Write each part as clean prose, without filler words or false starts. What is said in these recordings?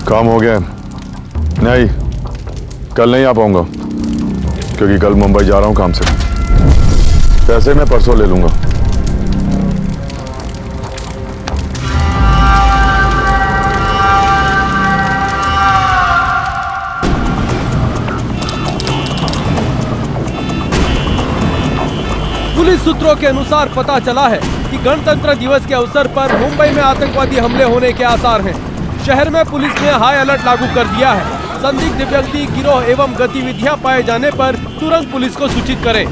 काम हो गया? नहीं, कल नहीं आ पाऊंगा क्योंकि कल मुंबई जा रहा हूं काम से। पैसे मैं परसों ले लूंगा। पुलिस सूत्रों के अनुसार पता चला है कि गणतंत्र दिवस के अवसर पर मुंबई में आतंकवादी हमले होने के आसार हैं। शहर में पुलिस ने हाई अलर्ट लागू कर दिया है। संदिग्ध व्यक्ति, गिरोह एवं गतिविधियां पाए जाने पर तुरंत पुलिस को सूचित करें।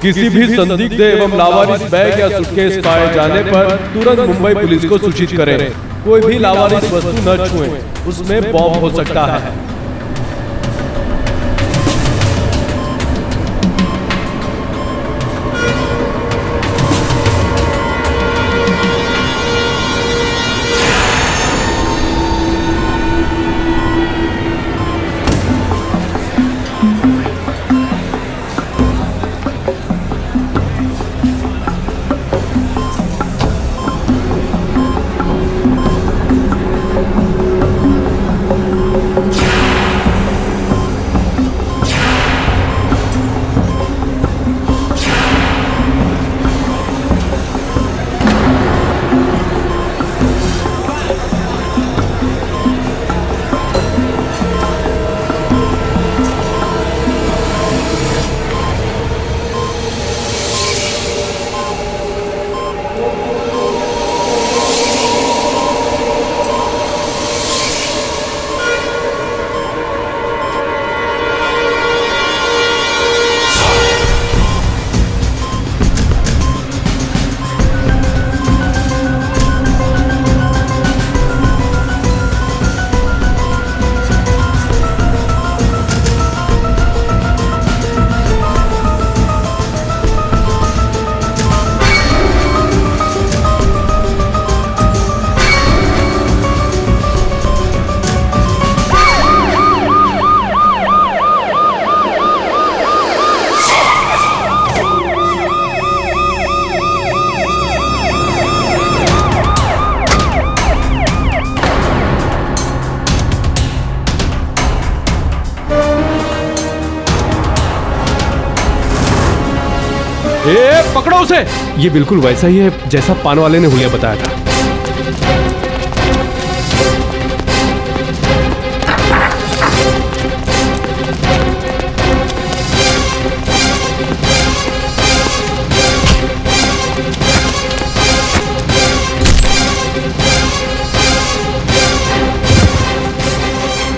किसी भी संदिग्ध एवं लावारिस बैग या सूटकेस पाए जाने पर तुरंत मुंबई पुलिस को सूचित करें। कोई भी लावारिस वस्तु न छुएं, उसमें बॉम्ब हो सकता है। पकड़ो उसे। ये बिल्कुल वैसा ही है जैसा पान वाले ने हुलिया बताया था।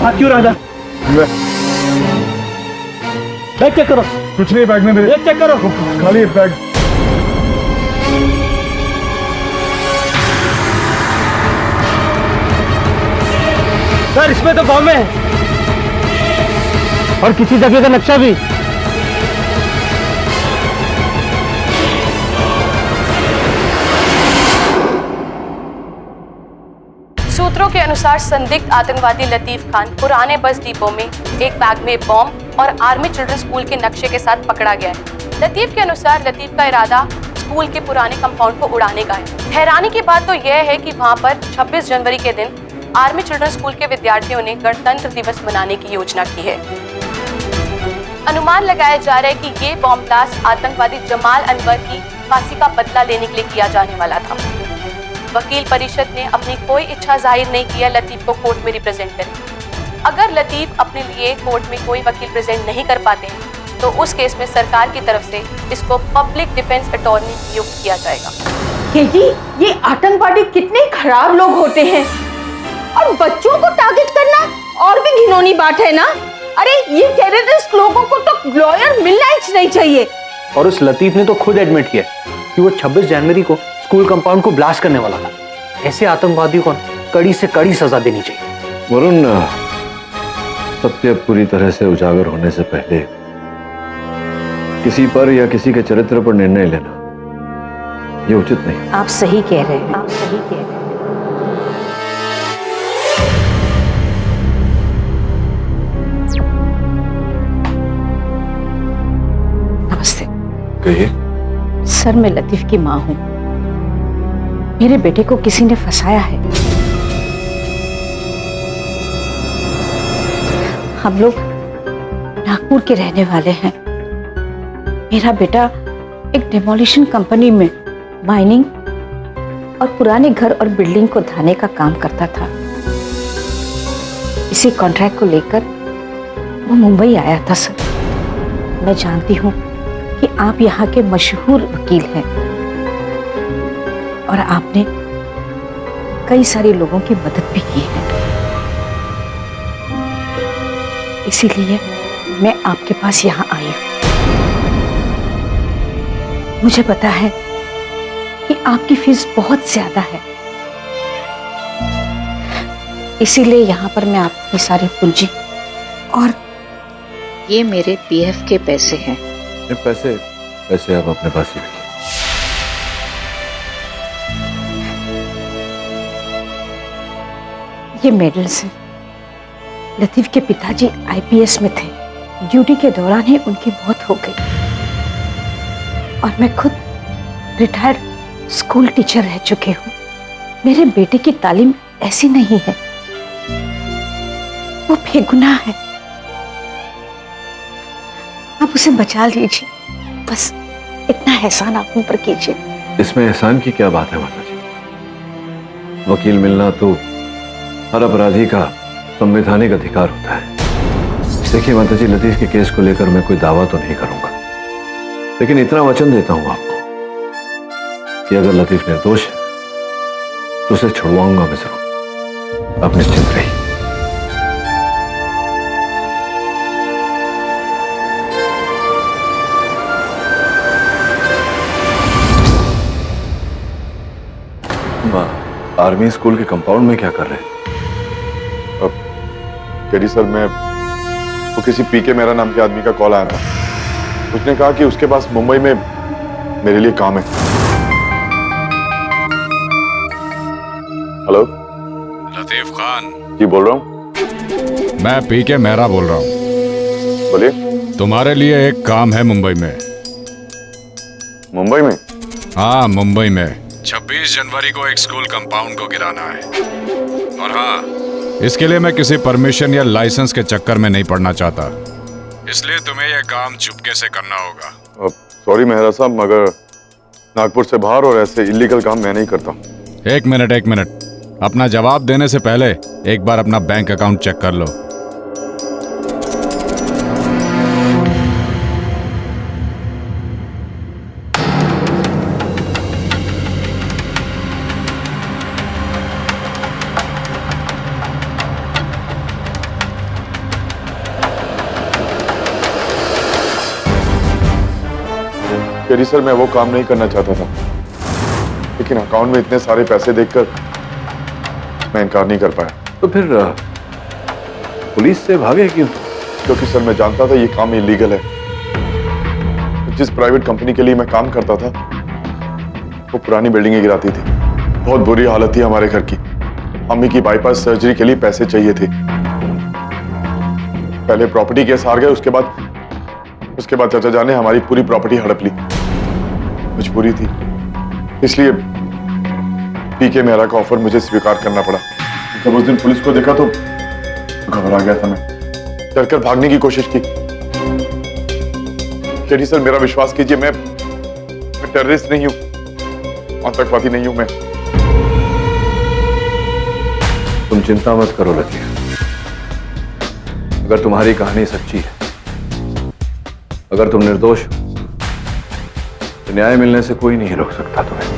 हाथ क्यों राजा? बैठ चेक करो। कुछ नहीं बैग में मेरे। ये चेक करो। खाली है बैग। सर इसमें तो बॉम्ब है और किसी जगह का नक्शा भी। सूत्रों के अनुसार संदिग्ध आतंकवादी लतीफ खान पुराने बस डिपो में एक बैग में बॉम्ब और आर्मी चिल्ड्रन स्कूल के नक्शे के साथ पकड़ा गया है। लतीफ के अनुसार लतीफ का इरादा स्कूल के पुराने कंपाउंड को उड़ाने का है। हैरानी की बात तो यह है कि वहां पर 26 जनवरी के दिन आर्मी चिल्ड्रन स्कूल के विद्यार्थियों ने गणतंत्र दिवस मनाने की योजना की है। अनुमान लगाया जा रहा है कि ये बॉम्ब ब्लास्ट आतंकवादी जमाल अनवर की फांसी का बदला लेने के लिए किया जाने वाला था। वकील परिषद ने अपनी कोई इच्छा जाहिर नहीं किया लतीफ को कोर्ट में रिप्रेजेंट करें। अगर लतीफ अपने लिए कोर्ट में कोई वकील प्रेजेंट नहीं कर पाते हैं तो उस केस में सरकार की तरफ से इसको पब्लिक डिफेंस अटॉर्नी नियुक्त किया जाएगा। जी ये आतंकवादी कितने खराब लोग होते हैं और बच्चों को टारगेट करना और भी घिनौनी बात है ना। अरे ये टेररिस्ट लोगों को तो लॉयर मिलना ही नहीं चाहिए। और उस लतीफ ने तो खुद एडमिट किया कि वो 26 जनवरी को स्कूल कंपाउंड को ब्लास्ट करने वाला था। ऐसे आतंकवादियों को कड़ी से कड़ी सजा देनी चाहिए। वरुण, सत्य पूरी तरह से उजागर होने से पहले किसी पर या किसी के चरित्र पर निर्णय लेना ये उचित नहीं। आप सही कह रहे हैं, आप सही कह रहे हैं। नमस्ते। कहिए। सर मैं लतीफ की माँ हूँ। मेरे बेटे को किसी ने फंसाया है। हम लोग नागपुर के रहने वाले हैं। मेरा बेटा एक डिमोलिशन कंपनी में माइनिंग और पुराने घर और बिल्डिंग को ढाने का काम करता था। इसी कॉन्ट्रैक्ट को लेकर वो मुंबई आया था। सर मैं जानती हूँ कि आप यहाँ के मशहूर वकील हैं और आपने कई सारे लोगों की मदद भी की है। इसीलिए मैं आपके पास यहाँ आई हूँ। मुझे पता है कि आपकी फीस बहुत ज्यादा है, इसीलिए यहाँ पर मैं आपकी सारी पूंजी और ये मेरे पीएफ के पैसे हैं। ये पैसे आप अपने पास ही रखिए। ये मेडल्स हैं। लतीफ के पिताजी आईपीएस में थे। ड्यूटी के दौरान ही उनकी मौत हो गई और मैं खुद रिटायर्ड स्कूल टीचर रह चुके हूँ। मेरे बेटे की तालीम ऐसी नहीं है, वो बेगुनाह है। आप उसे बचा लीजिए, बस इतना एहसान आप उन पर कीजिए। इसमें एहसान की क्या बात है माता जी? वकील मिलना तो हर अपराधी का संवैधानिक अधिकार होता है। देखिए माता जी, लतीफ के केस को लेकर मैं कोई दावा तो नहीं करूंगा, लेकिन इतना वचन देता हूं आपको कि अगर लतीफ निर्दोष है तो उसे छुड़वाऊंगा मैं जरूर। आप निश्चिंत रहिए। आर्मी स्कूल के कंपाउंड में क्या कर रहे हैं? केडी सर, मैं वो किसी पीके मेरा नाम के आदमी का कॉल आया था। उसने कहा कि उसके पास मुंबई में मेरे लिए काम है। हेलो लतीफ खान जी, बोल रहा हूँ। मैं पीके मेहरा बोल रहा हूँ। बोलिए। तुम्हारे लिए एक काम है मुंबई में। मुंबई में? हाँ, मुंबई में 26 जनवरी को एक स्कूल कंपाउंड को गिराना है। और हाँ, इसके लिए मैं किसी परमिशन या लाइसेंस के चक्कर में नहीं पड़ना चाहता, इसलिए तुम्हें यह काम चुपके से करना होगा। सॉरी मेहरा साहब, मगर नागपुर से बाहर और ऐसे इलीगल काम मैं नहीं करता। एक मिनट, अपना जवाब देने से पहले एक बार अपना बैंक अकाउंट चेक कर लो। तेरी सर मैं वो काम नहीं करना चाहता था, लेकिन अकाउंट में इतने सारे पैसे देखकर मैं इनकार नहीं कर पाया। तो फिर पुलिस से भागे क्यों? क्योंकि सर मैं जानता था ये काम इलीगल है। जिस प्राइवेट कंपनी के लिए मैं काम करता था वो पुरानी बिल्डिंगें गिराती थी। बहुत बुरी हालत थी हमारे घर की। अम्मी की बाईपास सर्जरी के लिए पैसे चाहिए थे। पहले प्रॉपर्टी केस हार गए, उसके बाद चाचा जान ने हमारी पूरी प्रॉपर्टी हड़प ली। मजबूरी थी, इसलिए पीके मेहरा का ऑफर मुझे स्वीकार करना पड़ा। जब उस दिन पुलिस को देखा तो घबरा गया था मैं, डरकर भागने की कोशिश की। केडी सर मेरा विश्वास कीजिए, मैं टेररिस्ट नहीं हूं, आतंकवादी नहीं हूं मैं। तुम चिंता मत करो लतीफ, अगर तुम्हारी कहानी सच्ची है, अगर तुम निर्दोष हो, तो न्याय मिलने से कोई नहीं रोक सकता तुम्हें।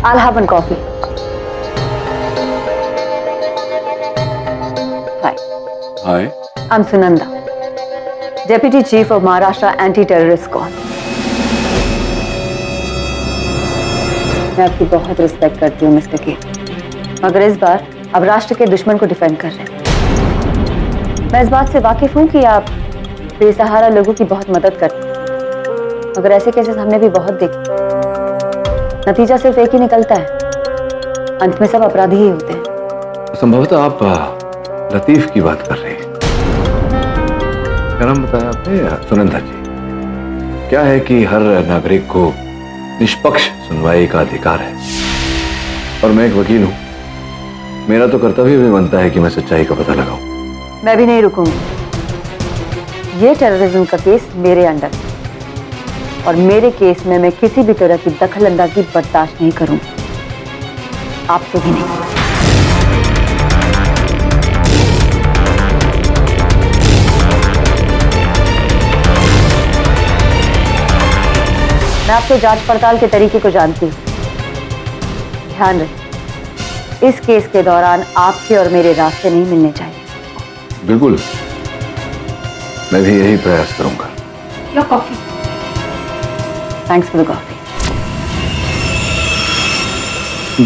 I'll have one coffee. Hi. Hi. I'm Sunanda, Deputy Chief of Maharashtra Anti-Terrorist Squad. मैं आपकी बहुत रिस्पेक्ट करती हूँ मिस्टर के, मगर इस बार अब राष्ट्र के दुश्मन को डिफेंड कर रहे हैं। मैं इस बात से वाकिफ हूँ कि आप बेसहारा लोगों की बहुत मदद करते हैं, मगर ऐसे केसेस हमने भी बहुत देखे। नतीजा सिर्फ एक ही निकलता है, अंत में सब अपराधी ही होते हैं। संभवतः आप लतीफ की बात कर रही हैं। क्या नाम बताया आपने? सुनंदा जी। क्या है कि हर नागरिक को निष्पक्ष सुनवाई का अधिकार है, और मैं एक वकील हूं, मेरा तो कर्तव्य भी बनता है कि मैं सच्चाई का पता लगाऊं। मैं भी नहीं रुकूंगी। ये टेररिज्म का केस मेरे अंडर है, और मेरे केस में मैं किसी भी तरह की दखलंदाजी बर्दाश्त नहीं करूंगी, आपसे भी नहीं। मैं आपके जांच पड़ताल के तरीके को जानती हूँ। ध्यान रखें, इस केस के दौरान आपके और मेरे रास्ते नहीं मिलने चाहिए। बिल्कुल, मैं भी यही प्रयास करूंगा। Your coffee. Thanks for the coffee.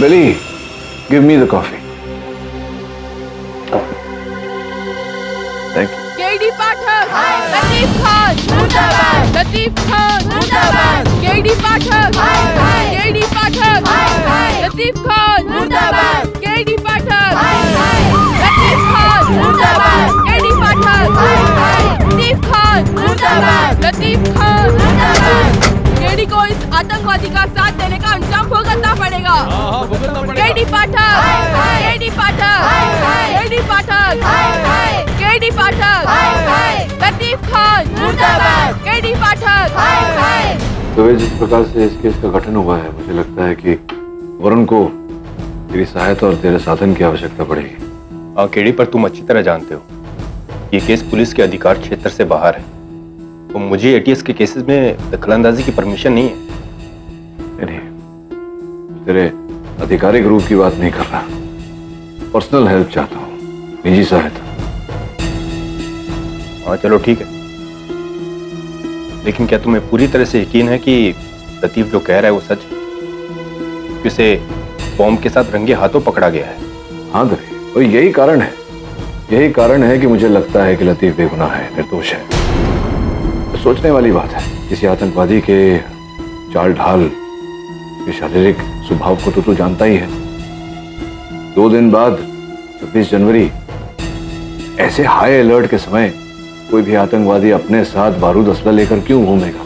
Billy, give me the coffee. Thank you. KD Pathak, Latif Khan, मुर्दाबाद, लतीफ खान, मुर्दाबाद, केडी पाठक, केडी पाठक, लतीफ खान, मुर्दाबाद, केडी पाठक, लतीफ खान, मुर्दाबाद, केडी पाठक, लतीफ खान, मुर्दाबाद, लतीफ खान, मुर्दाबाद। केडी को इस आतंकवादी का साथ देने का अंजाम भुगतना पड़ेगा। KD Pathak, KD Pathak, KD Pathak, KD Pathak, Latif Khan, मुर्दाबाद, केडी पाठक। तो जिस प्रकार से इस केस का गठन हुआ है, मुझे लगता है कि वरुण को तेरी सहायता और तेरे साधन की आवश्यकता पड़ेगी। हाँ केडी, पर तुम अच्छी तरह जानते हो ये केस पुलिस के अधिकार क्षेत्र से बाहर है, तो मुझे एटीएस के केसेस में दखलंदाजी की परमिशन नहीं है। नहीं, तेरे आधिकारिक रूप की बात नहीं कर रहा, पर्सनल हेल्प चाहता हूँ, निजी सहायता। हाँ चलो ठीक है, लेकिन क्या तुम्हें पूरी तरह से यकीन है कि लतीफ जो कह रहा है वो सच है? उसे बॉम्ब के साथ रंगे हाथों पकड़ा गया है। हाँ दरी, और यही कारण है कि मुझे लगता है कि लतीफ बेगुनाह है, निर्दोष है। तो सोचने वाली बात है, किसी आतंकवादी के चाल ढाल, के शारीरिक स्वभाव को तो तू जानता ही है। 2 दिन बाद 26 जनवरी, ऐसे हाई अलर्ट के समय कोई भी आतंकवादी अपने साथ बारूद असला लेकर क्यों घूमेगा?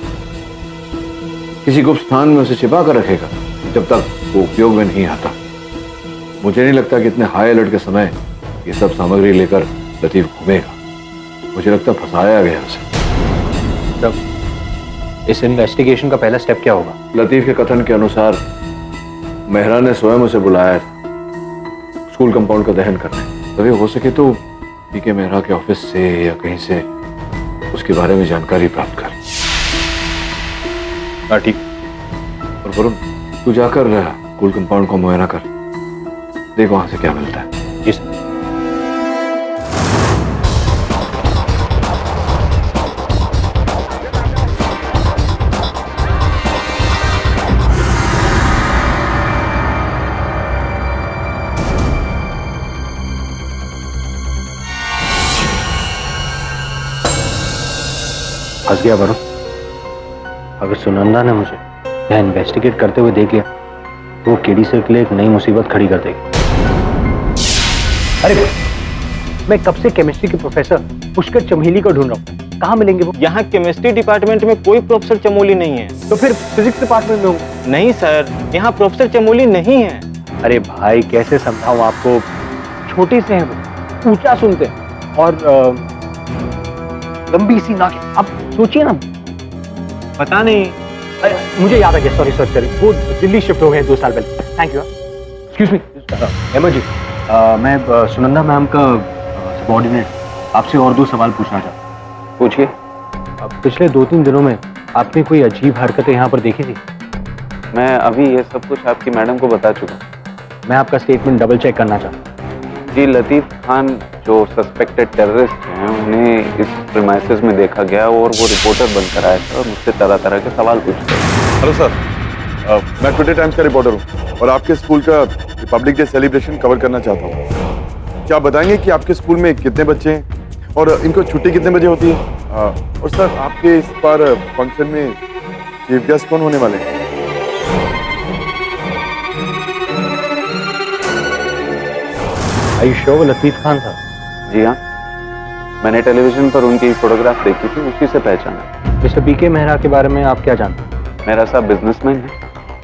किसी गुप्त स्थान में उसे छिपा कर रखेगा जब तक वो उपयोग में नहीं आता। मुझे नहीं लगता कि इतने हाई अलर्ट के समय ये सब सामग्री लेकर लतीफ घूमेगा। मुझे लगता फंसाया गया उसे। तब इस इन्वेस्टिगेशन का पहला स्टेप क्या होगा? लतीफ के कथन के अनुसार मेहरा ने स्वयं उसे बुलाया था स्कूल कंपाउंड का दहन करने। तभी हो सके तो पीके मेहरा के ऑफिस से या कहीं से उसके बारे में जानकारी प्राप्त कर। हाँ ठीक। और वरुण, तू जाकर स्कूल कंपाउंड को मुआयना कर, देख वहां से क्या मिलता है। जी सर। फंस गया वरुण। अगर सुनंदा ने मुझे यहाँ इन्वेस्टिगेट करते हुए देख लिया तो वो केडी सर के लिए एक नई मुसीबत खड़ी कर देगी। अरे मैं कब से केमिस्ट्री के प्रोफेसर पुष्कर चमेली को ढूंढ रहा हूँ, कहाँ मिलेंगे वो? यहाँ केमिस्ट्री डिपार्टमेंट में कोई प्रोफेसर चमोली नहीं है। तो फिर फिजिक्स डिपार्टमेंट में हूँ। नहीं सर, यहाँ प्रोफेसर चमोली नहीं है। अरे भाई कैसे समझाऊं आपको, छोटे से हैं वो, ऊंचा सुनते हैं और लंबी सी नाक। अब सोचिए ना। पता नहीं। अरे मुझे याद आ गया, सॉरी वो दिल्ली शिफ्ट हो गए 2 साल पहले। Thank you. Excuse me Hema ji, मैं सुनंदा मैम का सबऑर्डिनेट आपसे और 2 सवाल पूछना चाहता हूँ। पूछिए। पिछले 2-3 दिनों में आपने कोई अजीब हरकतें यहाँ पर देखी थी? मैं अभी ये सब कुछ आपकी मैडम को बता चुका। मैं आपका स्टेटमेंट डबल चेक करना चाहता हूँ। जी, लतीफ खान जो सस्पेक्टेड टेररिस्ट हैं उन्हें इस प्रीमाइसेस में देखा गया और वो रिपोर्टर बनकर आए थे और मुझसे तरह तरह के सवाल पूछते हैं। हेलो सर, मैं टुडे टाइम्स का रिपोर्टर हूँ और आपके स्कूल का रिपब्लिक डे सेलिब्रेशन कवर करना चाहता हूँ। क्या आप बताएंगे कि आपके स्कूल में कितने बच्चे हैं और इनको छुट्टी कितने बजे होती है? और सर आपके इस बार फंक्शन में चीफ गेस्ट कौन होने वाले हैं? आई शो वो लतीफ खान था? जी हाँ, मैंने टेलीविजन पर उनकी फोटोग्राफ देखी थी, उसी से पहचाना। मिस्टर पीके मेहरा के बारे में आप क्या जानते हैं? मेरा साहब बिजनेसमैन है।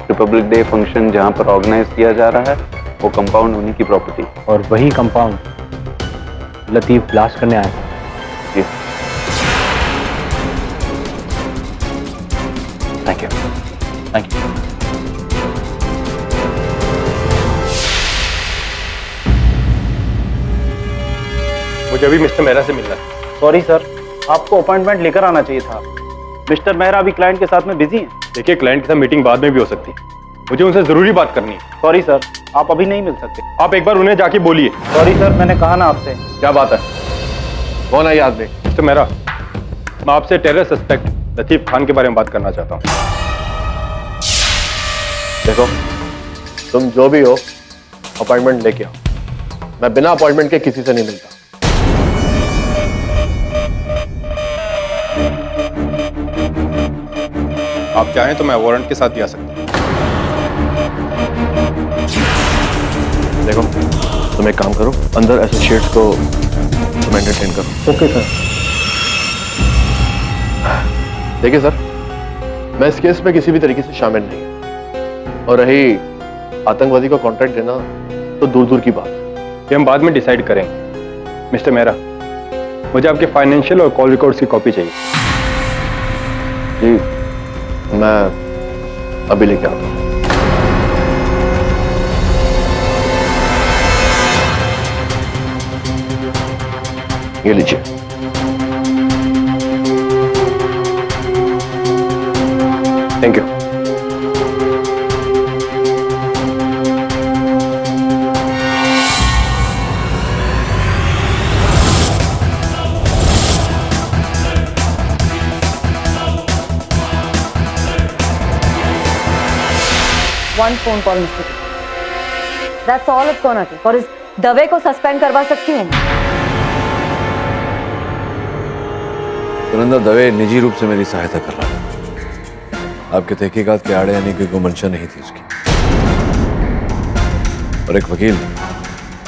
रिपब्लिक डे फंक्शन जहाँ पर ऑर्गेनाइज किया जा रहा है वो कंपाउंड उन्हीं की प्रॉपर्टी। और वही कंपाउंड लतीफ ब्लास्ट करने आए? जी। Thank you. Thank you. मुझे अभी मिस्टर मेहरा से मिलना है। सॉरी सर, आपको अपॉइंटमेंट लेकर आना चाहिए था। मिस्टर मेहरा अभी क्लाइंट के साथ में बिजी हैं। देखिए, क्लाइंट के साथ मीटिंग बाद में भी हो सकती है, मुझे उनसे जरूरी बात करनी है। सॉरी सर, आप अभी नहीं मिल सकते। आप एक बार उन्हें जाके बोलिए। सॉरी सर, मैंने कहा ना आपसे। क्या बात है? कौन है आदमी? मिस्टर मेहरा, मैं आपसे टेरर सस्पेक्ट लतीफ खान के बारे में बात करना चाहता हूँ। देखो, तुम जो भी हो अपॉइंटमेंट लेके आओ। मैं बिना अपॉइंटमेंट के किसी से नहीं मिलता। आप चाहें तो मैं वारंट के साथ भी आ सकता हूँ। देखो, तुम एक काम करो, अंदर एसोसिएट्स को तुम एंटरटेन करो। Okay sir. देखिए सर, मैं इस केस में किसी भी तरीके से शामिल नहीं, और रही आतंकवादी को कॉन्ट्रैक्ट देना तो दूर दूर की बात है। ये हम बाद में डिसाइड करेंगे। मिस्टर मेहरा, मुझे आपके फाइनेंशियल और कॉल रिकॉर्ड्स की कॉपी चाहिए। जी, मैं अभी लेके आता हूँ। ये लीजिए। Thank you. One phone call, Mr. That's all it's gonna take. और इस दवे को सस्पेंड करवा सकती हूँ। सुनंदा दवे निजी रूप से मेरी सहायता कर रहा है। आपके तहकीकात के आड़े आने की कोई मंशा नहीं थी उसकी। और एक वकील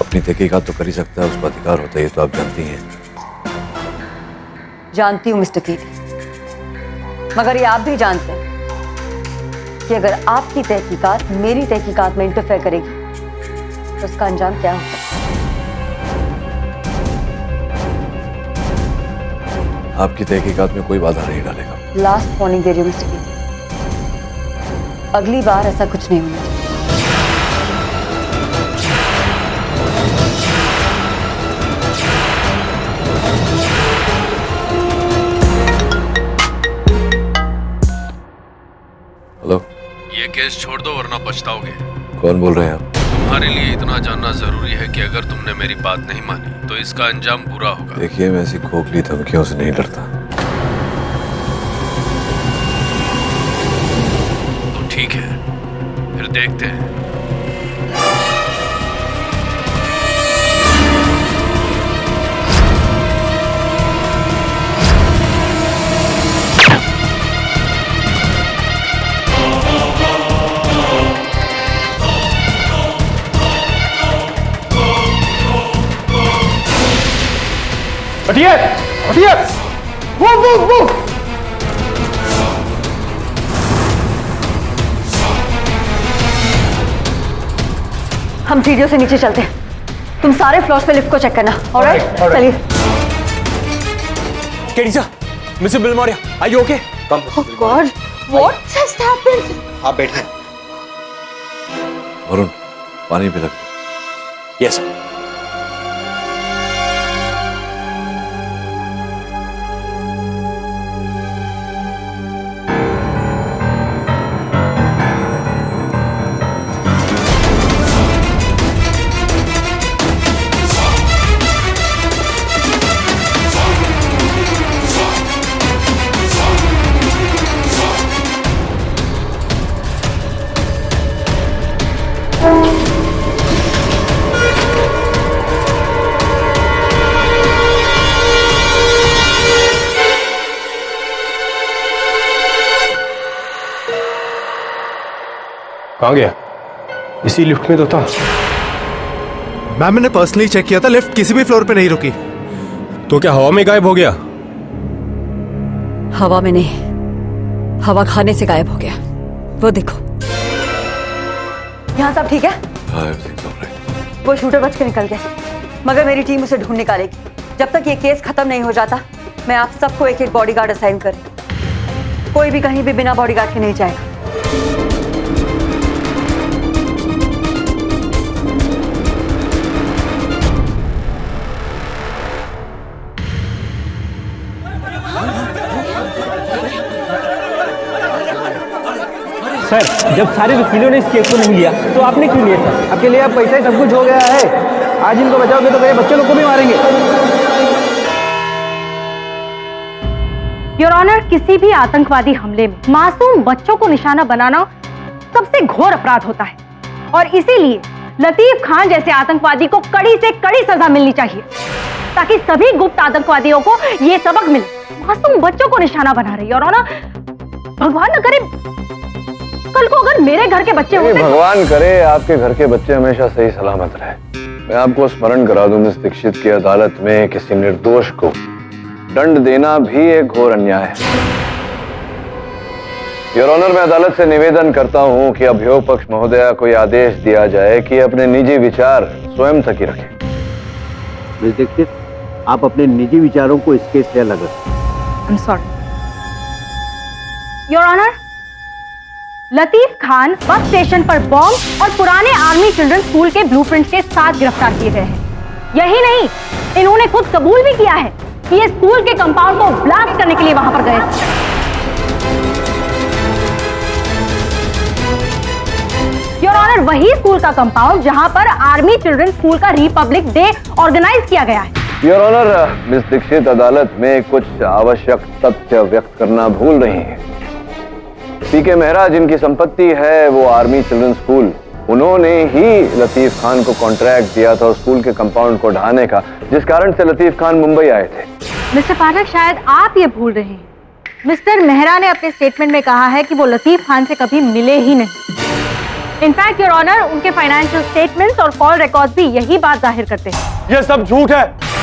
अपनी तहकीकात तो कर ही सकता है, उसका अधिकार होता है, ये तो आप जानती हैं। जानती हूँ मिस्टर कीटी, मगर ये आप भी जानते हैं कि अगर आपकी तहकीकात मेरी तहकीकात में इंटरफेयर करेगी तो उसका अंजाम क्या हो सकता है। आपकी तहकीकात में कोई बाधा नहीं डालेगा। लास्ट वार्निंग दे रही हूँ मिस्टर कीटी, अगली बार ऐसा कुछ नहीं होना चाहिए। हेलो, ये केस छोड़ दो वरना पछताओगे। कौन बोल रहे हैं आप? तुम्हारे लिए इतना जानना जरूरी है कि अगर तुमने मेरी बात नहीं मानी तो इसका अंजाम बुरा होगा। देखिए, मैं ऐसी खोखली धमकियों से नहीं डरता। तो ठीक है, फिर देखते हैं। हटिए हटिए। Move move move. हम सीढ़ियों से नीचे चलते हैं, तुम सारे फ्लोर्स पे लिफ्ट को चेक करना। ऑलराइट, चलिए। KD sir, mister Bilimoria, are you okay? Come. Oh god, what just happened? आप बैठे। वरुण, पानी पिला। Yes sir. कहाँ गया? इसी लिफ्ट में तो था। मैम, मैंने पर्सनली चेक किया था, लिफ्ट किसी भी फ्लोर पे नहीं रुकी। तो क्या हवा में गायब हो गया? हवा में नहीं, हवा खाने से गायब हो गया। वो देखो। यहाँ सब ठीक है? वो शूटर बच के निकल गया, मगर मेरी टीम उसे ढूंढ निकालेगी। जब तक ये केस खत्म नहीं हो जाता, मैं आप सबको एक एक बॉडीगार्ड असाइन करूँ। कोई भी कहीं भी बिना बॉडीगार्ड के नहीं जाएगा। सर, जब सारे वकीलों ने इस केस को नहीं लिया तो आपने क्यों लिया सर? आपके लिए अब पैसा ही सब कुछ हो गया है। आज इनको बचाओगे तो मेरे बच्चे लोग को भी मारेंगे। योर ऑनर, किसी भी आतंकवादी हमले में मासूम बच्चों को निशाना बनाना सबसे घोर अपराध होता है और इसीलिए लतीफ खान जैसे आतंकवादी को कड़ी से कड़ी सजा मिलनी चाहिए ताकि सभी गुप्त आतंकवादियों को ये सबक मिले। मासूम बच्चों को निशाना बना रही है योर ऑनर। भगवान न करे कल को अगर मेरे घर के बच्चे होते। भगवान करे आपके घर के बच्चे हमेशा सही सलामत रहे। मैं आपको स्मरण करा दूं, मिस दीक्षित की अदालत में किसी निर्दोष को दंड देना भी एक घोर अन्याय है। योर ऑनर, मैं अदालत से निवेदन करता हूं कि अभियोग पक्ष महोदया को यह आदेश दिया जाए कि अपने निजी विचार स्वयं तक ही रखें। मिस दीक्षित, आप अपने निजी विचारों को इस केस से अलग रखें। I am sorry your honour. Latif Khan bus station पर बॉम्ब और पुराने आर्मी चिल्ड्रन स्कूल के ब्लूप्रिंट्स के साथ गिरफ्तार किए गए हैं। यही नहीं, इन्होंने खुद कबूल भी किया है कि ये स्कूल के कंपाउंड को ब्लास्ट करने के लिए वहां पर गए थे। योर ऑनर, वही स्कूल का कंपाउंड जहां पर आर्मी चिल्ड्रन स्कूल का रिपब्लिक डे ऑर्गेनाइज किया गया है। योर ऑनर, मिस दीक्षित अदालत में कुछ आवश्यक तथ्य व्यक्त करना भूल रही हैं। पीके मेहरा जिनकी संपत्ति है वो आर्मी चिल्ड्रन स्कूल, उन्होंने ही लतीफ खान को कॉन्ट्रैक्ट दिया था स्कूल के कंपाउंड को ढहाने का, जिस कारण से लतीफ खान मुंबई आए थे। मिस्टर पाठक, शायद आप ये भूल रहे हैं, मिस्टर मेहरा ने अपने स्टेटमेंट में कहा है कि वो लतीफ खान से कभी मिले ही नहीं। इनफैक्ट योर ऑनर, उनके फाइनेंशियल स्टेटमेंट्स और कॉल रिकॉर्ड्स भी यही बात जाहिर करते हैं। ये सब झूठ है।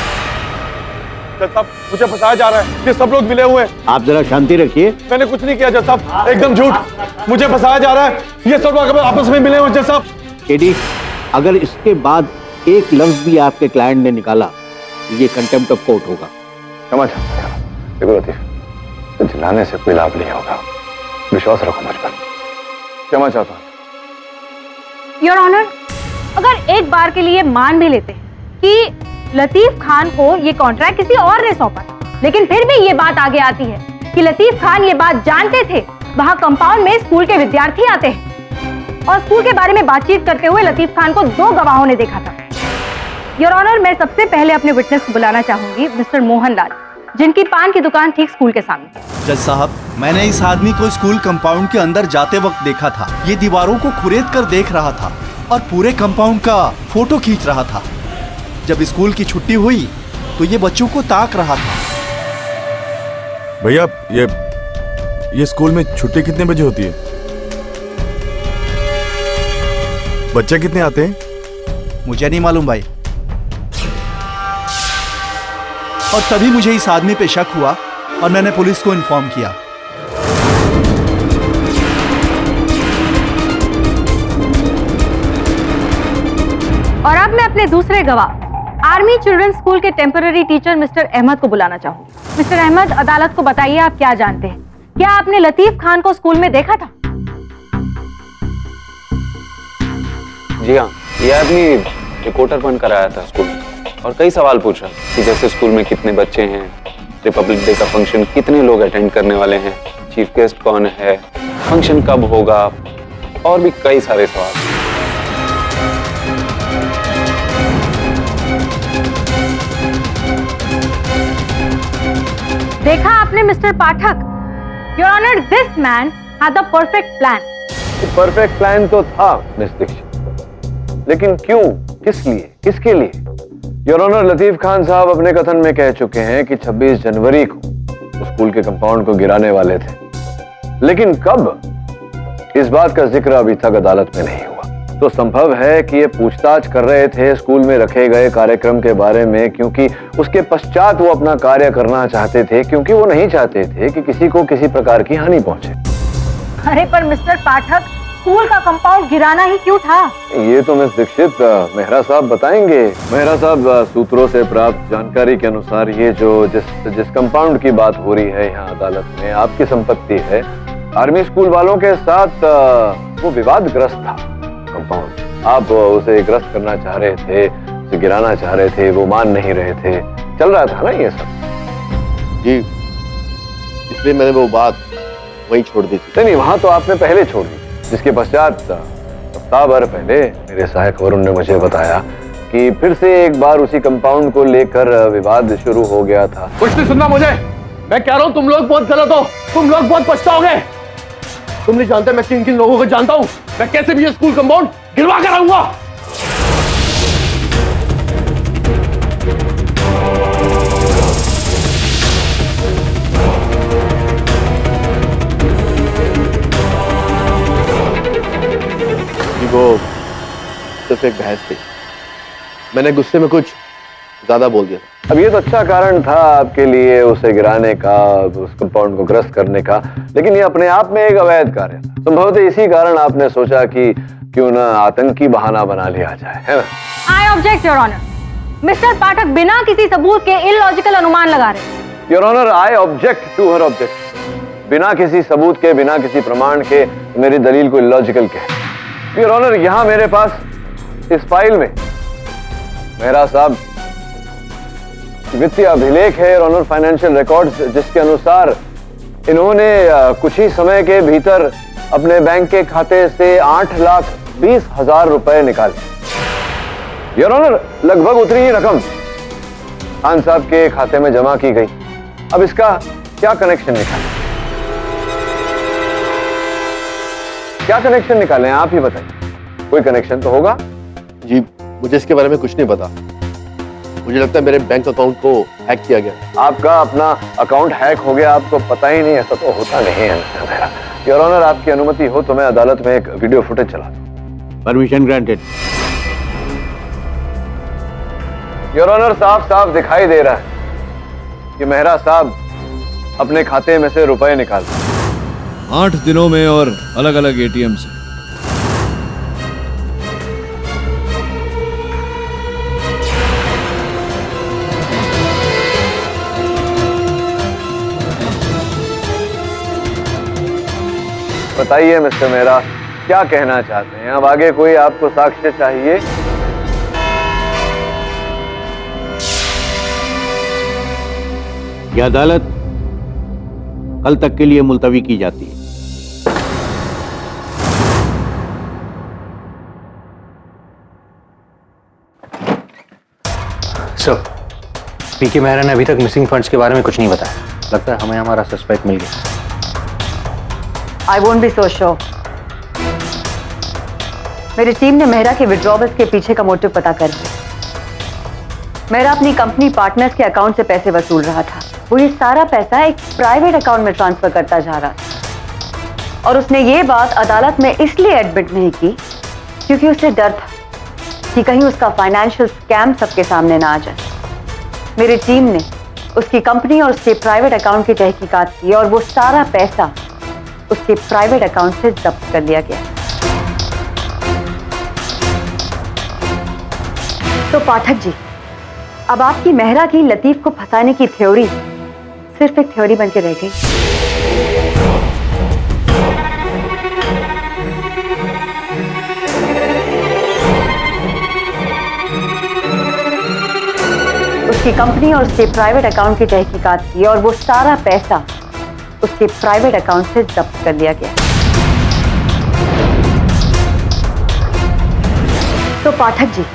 जज साहब, मुझे फंसाया जा रहा है। ये सब लोग मिले हुए हैं। आप जरा शांति रखिए। मैंने कुछ नहीं किया जज साहब, एकदम झूठ। मुझे फंसाया जा रहा है। ये सब लोग आपस में मिले हुए जज साहब। केडी, अगर इसके बाद एक लफ्ज भी आपके क्लाइंट ने निकाला तो ये कंटेम्प्ट ऑफ कोर्ट होगा। क्षमा चाहता हूं। देखो लतीफ, चिल्लाने से कोई लाभ नहीं होगा, विश्वास रखो मुझ पर। क्षमा चाहता हूं। योर ऑनर, अगर एक बार के लिए मान भी लेते हैं कि लतीफ खान को ये कॉन्ट्रैक्ट किसी और ने सौंपा, लेकिन फिर भी ये बात आगे आती है कि लतीफ खान ये बात जानते थे वहां कंपाउंड में स्कूल के विद्यार्थी आते हैं और स्कूल के बारे में बातचीत करते हुए लतीफ खान को 2 गवाहों ने देखा था। योर ऑनर, मैं सबसे पहले अपने विटनेस को बुलाना चाहूंगी, मिस्टर मोहनलाल, जिनकी पान की दुकान ठीक स्कूल के सामने। जज साहब, मैंने इस आदमी को स्कूल कंपाउंड के अंदर जाते वक्त देखा था। ये दीवारों को खुरेद कर देख रहा था और पूरे कंपाउंड का फोटो खींच रहा था। जब स्कूल की छुट्टी हुई तो ये बच्चों को ताक रहा था। भैया, ये स्कूल में छुट्टी कितने बजे होती है? बच्चे कितने आते हैं? मुझे नहीं मालूम भाई। और तभी मुझे इस आदमी पे शक हुआ और मैंने पुलिस को इन्फॉर्म किया। और अब मैं अपने दूसरे गवाह आर्मी चिल्ड्रंस स्कूल के टेम्पररी टीचर मिस्टर अहमद को बुलाना चाहूंगी। मिस्टर अहमद, अदालत को बताइए आप क्या जानते हैं। क्या आपने लतीफ खान को स्कूल में देखा था? जी हाँ, ये आदमी रिपोर्टर बनकर आया था स्कूल में और कई सवाल पूछा कि जैसे स्कूल में कितने बच्चे हैं, रिपब्लिक डे का फंक्शन कितने लोग अटेंड करने वाले हैं, चीफ गेस्ट कौन है, फंक्शन कब होगा, और भी कई सारे सवाल। देखा आपने mister Pathak? Your honour, this man had the perfect plan. Perfect plan तो था मिस दीक्षित, लेकिन क्यों, किस लिए, किसके लिए? योर ऑनर, लतीफ खान साहब अपने कथन में कह चुके हैं कि 26 जनवरी को स्कूल के कंपाउंड को गिराने वाले थे, लेकिन कब, इस बात का जिक्र अभी तक अदालत में नहीं हुआ। तो संभव है कि ये पूछताछ कर रहे थे स्कूल में रखे गए कार्यक्रम के बारे में, क्योंकि उसके पश्चात वो अपना कार्य करना चाहते थे, क्योंकि वो नहीं चाहते थे कि किसी को किसी प्रकार की हानि पहुंचे। अरे पर मिस्टर पाठक, स्कूल का कंपाउंड गिराना ही क्यों था? ये तो मिस दीक्षित मेहरा साहब बताएंगे। मेहरा साहब, सूत्रों से प्राप्त जानकारी के अनुसार ये जो जिस कंपाउंड की बात हो रही है यहाँ अदालत में, आपकी संपत्ति है। आर्मी स्कूल वालों के साथ वो विवादग्रस्त था कंपाउंड। आप उसे ग्रस्त करना चाह रहे थे, उसे गिराना चाह रहे थे, वो मान नहीं रहे थे, चल रहा था ना ये सब? जी, इसलिए मैंने वो बात वहीं छोड़ दी थी। नहीं, वहां तो आपने पहले छोड़ दी, जिसके पश्चात सप्ताह भर पहले मेरे सहायक वरुण ने मुझे बताया कि फिर से एक बार उसी कंपाउंड को लेकर विवाद शुरू हो गया था। कुछ नहीं सुनना मुझे, मैं कह रहा हूँ तुम लोग बहुत गलत हो, तुम लोग बहुत पछताओगे। तुम नहीं जानते मैं किन किन लोगों को जानता हूँ, मैं कैसे भी ये स्कूल कंपाउंड गिरवा कर आऊंगा। वो सिर्फ एक बहस थी, मैंने गुस्से में कुछ ज्यादा बोल दिया था। अब ये तो अच्छा कारण था आपके लिए उसे गिराने का, उस कंपाउंड को ग्रस्त करने का, लेकिन ये अपने आप में एक अवैध कार्य था। संभवतः इसी कारण आपने सोचा कि क्यों ना आतंकी बहाना बना लिया जाए, है ना? I object your honour. Mister Pathak बिना किसी सबूत के इलॉजिकल अनुमान लगा रहे। Your honour, I object to हर ऑब्जेक्ट। बिना किसी सबूत के, बिना किसी प्रमाण के मेरी दलील को इलॉजिकल कहे। योर ऑनर, यहां मेरे पास इस फाइल में मेहरा साहब वित्तीय अभिलेख है, ऑनर फाइनेंशियल रिकॉर्ड्स, जिसके अनुसार इन्होंने कुछ ही समय के भीतर अपने बैंक के खाते से 8,20,000 रुपए निकाले। योर ऑनर, लगभग उतनी ही रकम खान साहब के खाते में जमा की गई। अब इसका क्या कनेक्शन निकाले, क्या कनेक्शन निकालें, आप ही बताइए। कोई कनेक्शन तो होगा? जी, मुझे इसके बारे में कुछ नहीं पता। मुझे लगता है मेरे बैंक अकाउंट को हैक किया गया। आपका अपना अकाउंट हैक हो गया, आपको पता ही नहीं? ऐसा तो होता नहीं है मेरा। योर ऑनर, आपकी अनुमति हो तो मैं अदालत में एक वीडियो फुटेज चला दूं। Permission granted. योर ऑनर, साफ साफ दिखाई दे रहा है कि मेहरा साहब अपने खाते में से रुपए निकाल 8 दिनों में और अलग अलग एटीएम से। बताइए मिस्टर मेहरा, क्या कहना चाहते हैं? अब आगे कोई आपको साक्ष्य चाहिए? यह अदालत कल तक के लिए मुलतवी की जाती है। सर, पीके मेहरा ने अभी तक मिसिंग फंड्स के बारे में कुछ नहीं बताया। लगता है हमें हमारा सस्पेक्ट मिल गया। I won't be so sure. मेरी टीम ने मेहरा के विड्रॉवल्स के पीछे का मोटिव पता कर लिया। मेहरा अपनी कंपनी पार्टनर्स के अकाउंट से पैसे वसूल रहा था। वो ये सारा पैसा एक प्राइवेट अकाउंट में ट्रांसफर करता जा रहा था, और उसने ये बात अदालत में इसलिए एडमिट नहीं की क्योंकि उसे डर था कि कहीं उसका फाइनेंशियल स्कैम सबके सामने ना आ जाए। मेरी टीम ने उसकी कंपनी और उसके प्राइवेट अकाउंट की तहकीकात की और वो सारा पैसा उसके प्राइवेट अकाउंट से जब्त कर लिया गया। तो पाठक जी, अब आपकी मेहरा की लतीफ को फंसाने की थ्योरी सिर्फ एक थ्योरी बन के रह गई। उसकी कंपनी और उसके प्राइवेट अकाउंट की तहकीकात की और वो सारा पैसा उसके प्राइवेट अकाउंट से जब्त कर लिया गया। तो पाठक जी,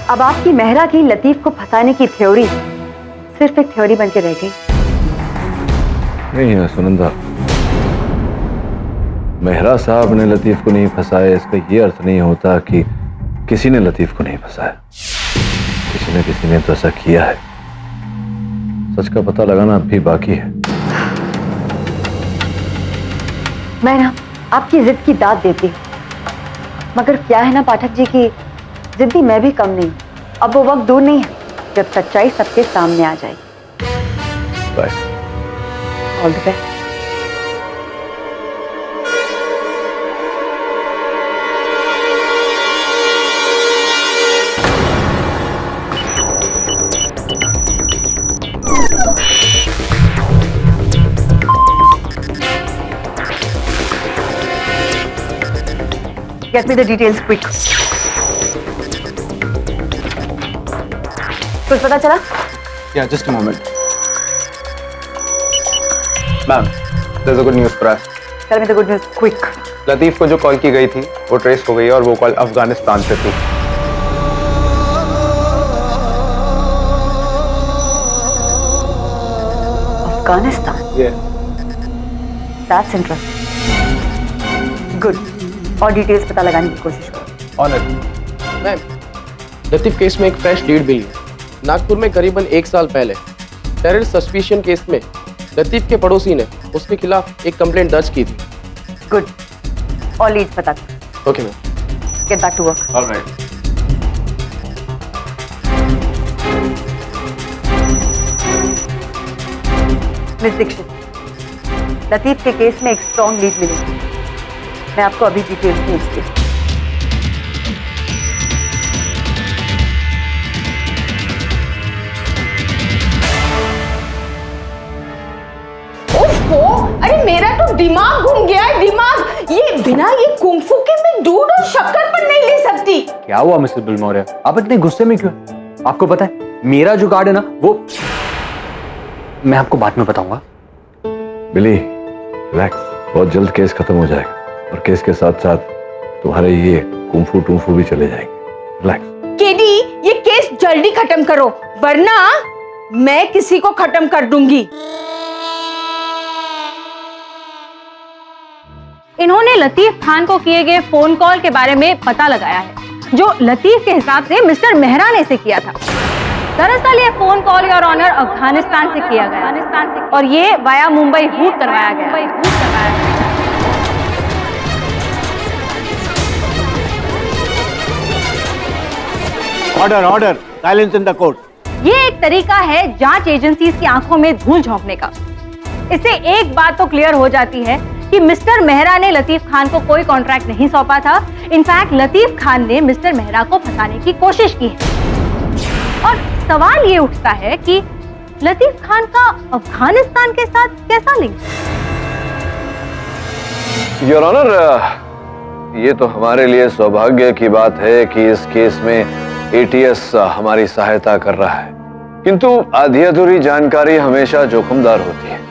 अब आपकी मेहरा की लतीफ को फंसाने की थ्योरी सिर्फ एक थ्योरी बन के रह गई। नहीं है सुनंदा, मेहरा साहब ने लतीफ को नहीं फंसाया, इसका ये अर्थ नहीं होता कि किसी ने लतीफ को नहीं फंसाया। किसी ने तो ऐसा किया है। सच का पता लगाना अब भी बाकी है। मैं ना आपकी जिद की दाद देती हूँ, मगर क्या है ना पाठक जी की जिद्दी मैं भी कम नहीं। अब वो वक्त दूर नहीं है जब सच्चाई सबके सामने आ जाएगी। Bye. All the best. Get me the details quick. कुछ पता चला? Yeah, just a moment. Ma'am, there's a good news for us. Tell me the good news quick. Latif को जो कॉल की गई थी वो ट्रेस हो गई है और वो कॉल अफगानिस्तान से थी। Afghanistan? Yeah. That's interesting. Good. और डिटेल्स पता लगाने की कोशिश करो। ऑनर। मैम, लतीफ केस में एक फ्रेश लीड मिली। नागपुर में करीबन 1 साल पहले टेरर सस्पिशन केस में लतीफ के पड़ोसी ने उसके खिलाफ एक कंप्लेंट दर्ज की थी। गुड। और लीड्स पता करो। Okay ma'am. Get back to work. Alright. Miss Dixit, Latif के केस में एक स्ट्रॉन्ग लीड मिली। मैं आपको अभी डिटेल्स भेजती हूँ। अरे मेरा तो दिमाग घूम गया है, दिमाग। ये बिना ये कुंफू के मैं दूध और शक्कर पर नहीं ले सकती। क्या हुआ मिसेस बिलमौर्य, आप इतने गुस्से में क्यों? आपको पता है मेरा जो कार्ड है ना वो मैं आपको बाद में बताऊंगा। बिली रिलैक्स, बहुत जल्द केस खत्म हो जाएगा और केस के साथ साथ तुम्हारे ये कुंफू टूंफू भी चले जाएंगे। रिलैक्स। केडी, ये केस जल्दी खत्म करो वरना मैं किसी को खत्म कर दूंगी। इन्होंने लतीफ खान को किए गए फोन कॉल के बारे में पता लगाया है जो लतीफ के हिसाब से मिस्टर मेहरा ने से किया था। दरअसल ये phone call your honour Afghanistan से किया गया और ये वाया मुंबई रूट करवाया गया। Order order, silence in the court. ये एक तरीका है जांच एजेंसीज की आंखों में धूल झोंकने का। इससे एक बात तो क्लियर हो जाती है कि मिस्टर मेहरा ने लतीफ खान को कोई कॉन्ट्रैक्ट नहीं सौंपा था। इनफैक्ट लतीफ खान ने मिस्टर मेहरा को फंसाने की कोशिश की है। और सवाल ये उठता है कि लतीफ खान का अफगानिस्तान के साथ कैसा लिंक? योर ऑनर, ये तो हमारे लिए सौभाग्य की बात है कि इस केस में एटीएस हमारी सहायता कर रहा है, किंतु आधी अधूरी जानकारी हमेशा जोखिमदार होती है।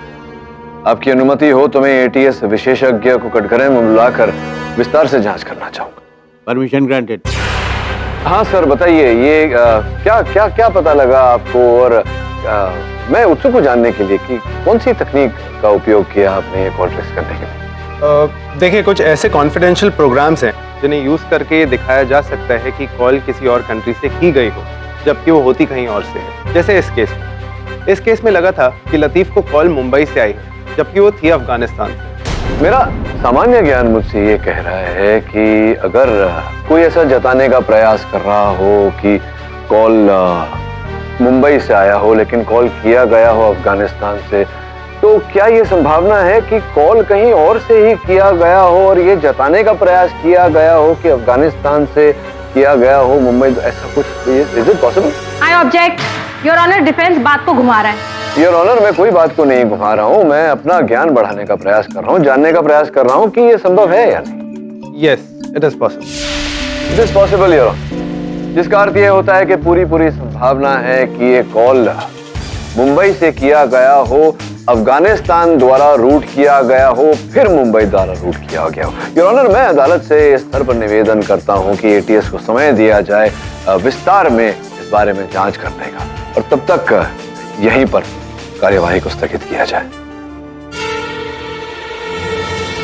आपकी अनुमति हो तो मैं एटीएस विशेषज्ञ को कटघरे में बुलाकर विस्तार से जांच करना चाहूंगा। Permission granted. हाँ सर, बताइए ये क्या क्या क्या पता लगा आपको, और मैं उत्सुक हूँ जानने के लिए कि कौन सी तकनीक का उपयोग किया आपने कॉल ट्रेस करने के लिए। देखिए, कुछ ऐसे कॉन्फिडेंशियल प्रोग्राम्स हैं जिन्हें यूज करके ये दिखाया जा सकता है कि कॉल किसी और कंट्री से की गई हो जबकि वो होती कहीं और से है। जैसे इस केस में लगा था कि लतीफ को कॉल मुंबई से आई है जबकि वो थी अफगानिस्तान से। मेरा सामान्य ज्ञान मुझसे ये कह रहा है कि अगर कोई ऐसा जताने का प्रयास कर रहा हो कि कॉल मुंबई से आया हो लेकिन कॉल किया गया हो अफगानिस्तान से, तो क्या ये संभावना है कि कॉल कहीं और से ही किया गया हो और ये जताने का प्रयास किया गया हो कि अफगानिस्तान से किया गया हो मुंबई? ऐसा कुछ is it possible? I object your honour, defence बात को घुमा रहा है। योर ऑनर, मैं कोई बात को नहीं घुमा रहा हूँ, मैं अपना ज्ञान बढ़ाने का प्रयास कर रहा हूँ, जानने का प्रयास कर रहा हूँ कि ये संभव है या नहीं। Yes, it is possible. It is possible your honour, जिसका अर्थ ये होता है कि पूरी संभावना है कि ये कॉल मुंबई से किया गया हो, अफगानिस्तान द्वारा रूट किया गया हो, फिर मुंबई द्वारा रूट किया गया हो। योर ऑनर, मैं अदालत से इस स्तर पर निवेदन करता हूं कि एटीएस को समय दिया जाए विस्तार में इस बारे में जांच करने का, और तब तक यहीं पर कार्यवाही को स्थगित किया जाए।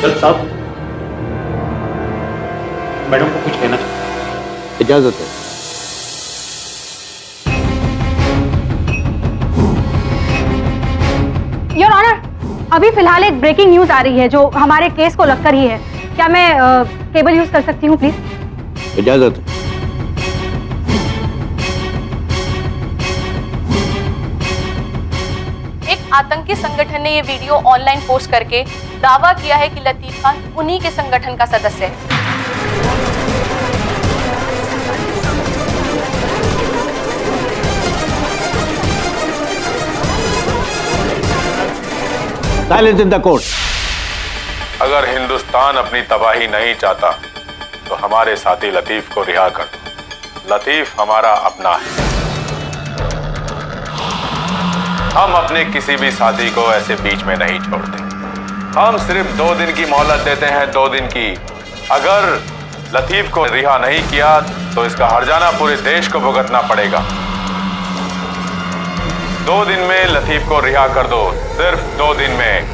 जज साहब, मैडम को कुछ कहना चाहिए। इजाजत है। योर ऑनर, अभी फिलहाल एक ब्रेकिंग न्यूज आ रही है जो हमारे केस को लगकर ही है। क्या मैं केबल यूज कर सकती हूँ प्लीज? इजाजत है। एक आतंकी संगठन ने ये वीडियो ऑनलाइन पोस्ट करके दावा किया है कि लतीफ खान उन्हीं के संगठन का सदस्य है। Silence in the court. अगर हिंदुस्तान अपनी तबाही नहीं चाहता तो हमारे साथी लतीफ को रिहा कर दो। लतीफ हमारा अपना है। हम अपने किसी भी साथी को ऐसे बीच में नहीं छोड़ते। हम सिर्फ 2 दिन की मोहलत देते हैं, 2 दिन की। अगर लतीफ को रिहा नहीं किया तो इसका हर्जाना पूरे देश को भुगतना पड़ेगा। 2 दिन में लतीफ को रिहा कर दो, सिर्फ 2 दिन में।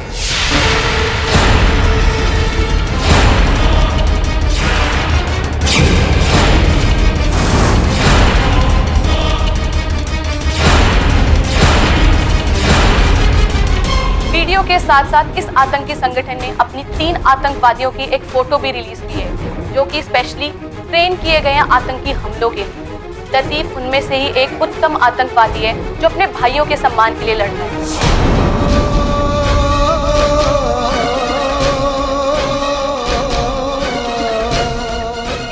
वीडियो के साथ साथ इस आतंकी संगठन ने अपनी 3 आतंकवादियों की एक फोटो भी रिलीज की है, जो कि स्पेशली ट्रेन किए गए आतंकी हमलों के लिए। लतीफ उनमें से ही एक उत्तम आतंकवादी है जो अपने भाइयों के सम्मान के लिए लड़ता है।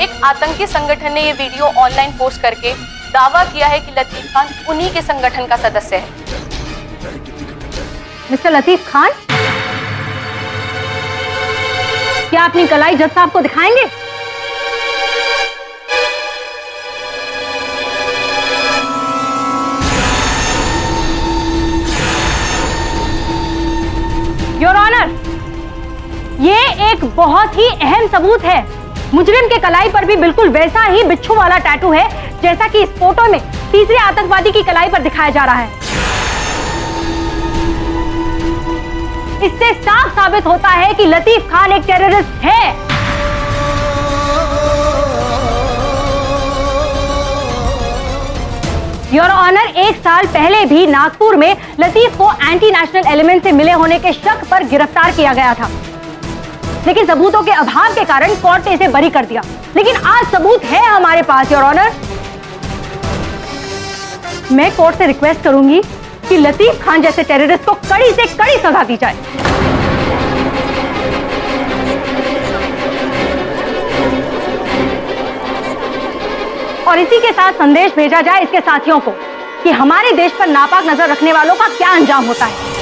एक आतंकी संगठन ने ये वीडियो ऑनलाइन पोस्ट करके दावा किया है कि लतीफ खान उन्हीं के संगठन का सदस्य है। मिस्टर लतीफ खान, क्या अपनी कलाई जज साहब को दिखाएंगे? योर ऑनर, ये एक बहुत ही अहम सबूत है। मुजरिम के कलाई पर भी बिल्कुल वैसा ही बिच्छू वाला टैटू है जैसा कि इस फोटो में तीसरे आतंकवादी की कलाई पर दिखाया जा रहा है। इससे साफ साबित होता है कि लतीफ खान एक टेररिस्ट है। योर ऑनर, 1 साल पहले भी नागपुर में लतीफ को एंटी नेशनल एलिमेंट से मिले होने के शक पर गिरफ्तार किया गया था, लेकिन सबूतों के अभाव के कारण कोर्ट ने इसे बरी कर दिया। लेकिन आज सबूत है हमारे पास योर ऑनर। मैं कोर्ट से रिक्वेस्ट करूंगी कि लतीफ खान जैसे टेररिस्ट को कड़ी से कड़ी सजा दी जाए। और इसी के साथ संदेश भेजा जाए इसके साथियों को कि हमारे देश पर नापाक नजर रखने वालों का क्या अंजाम होता है।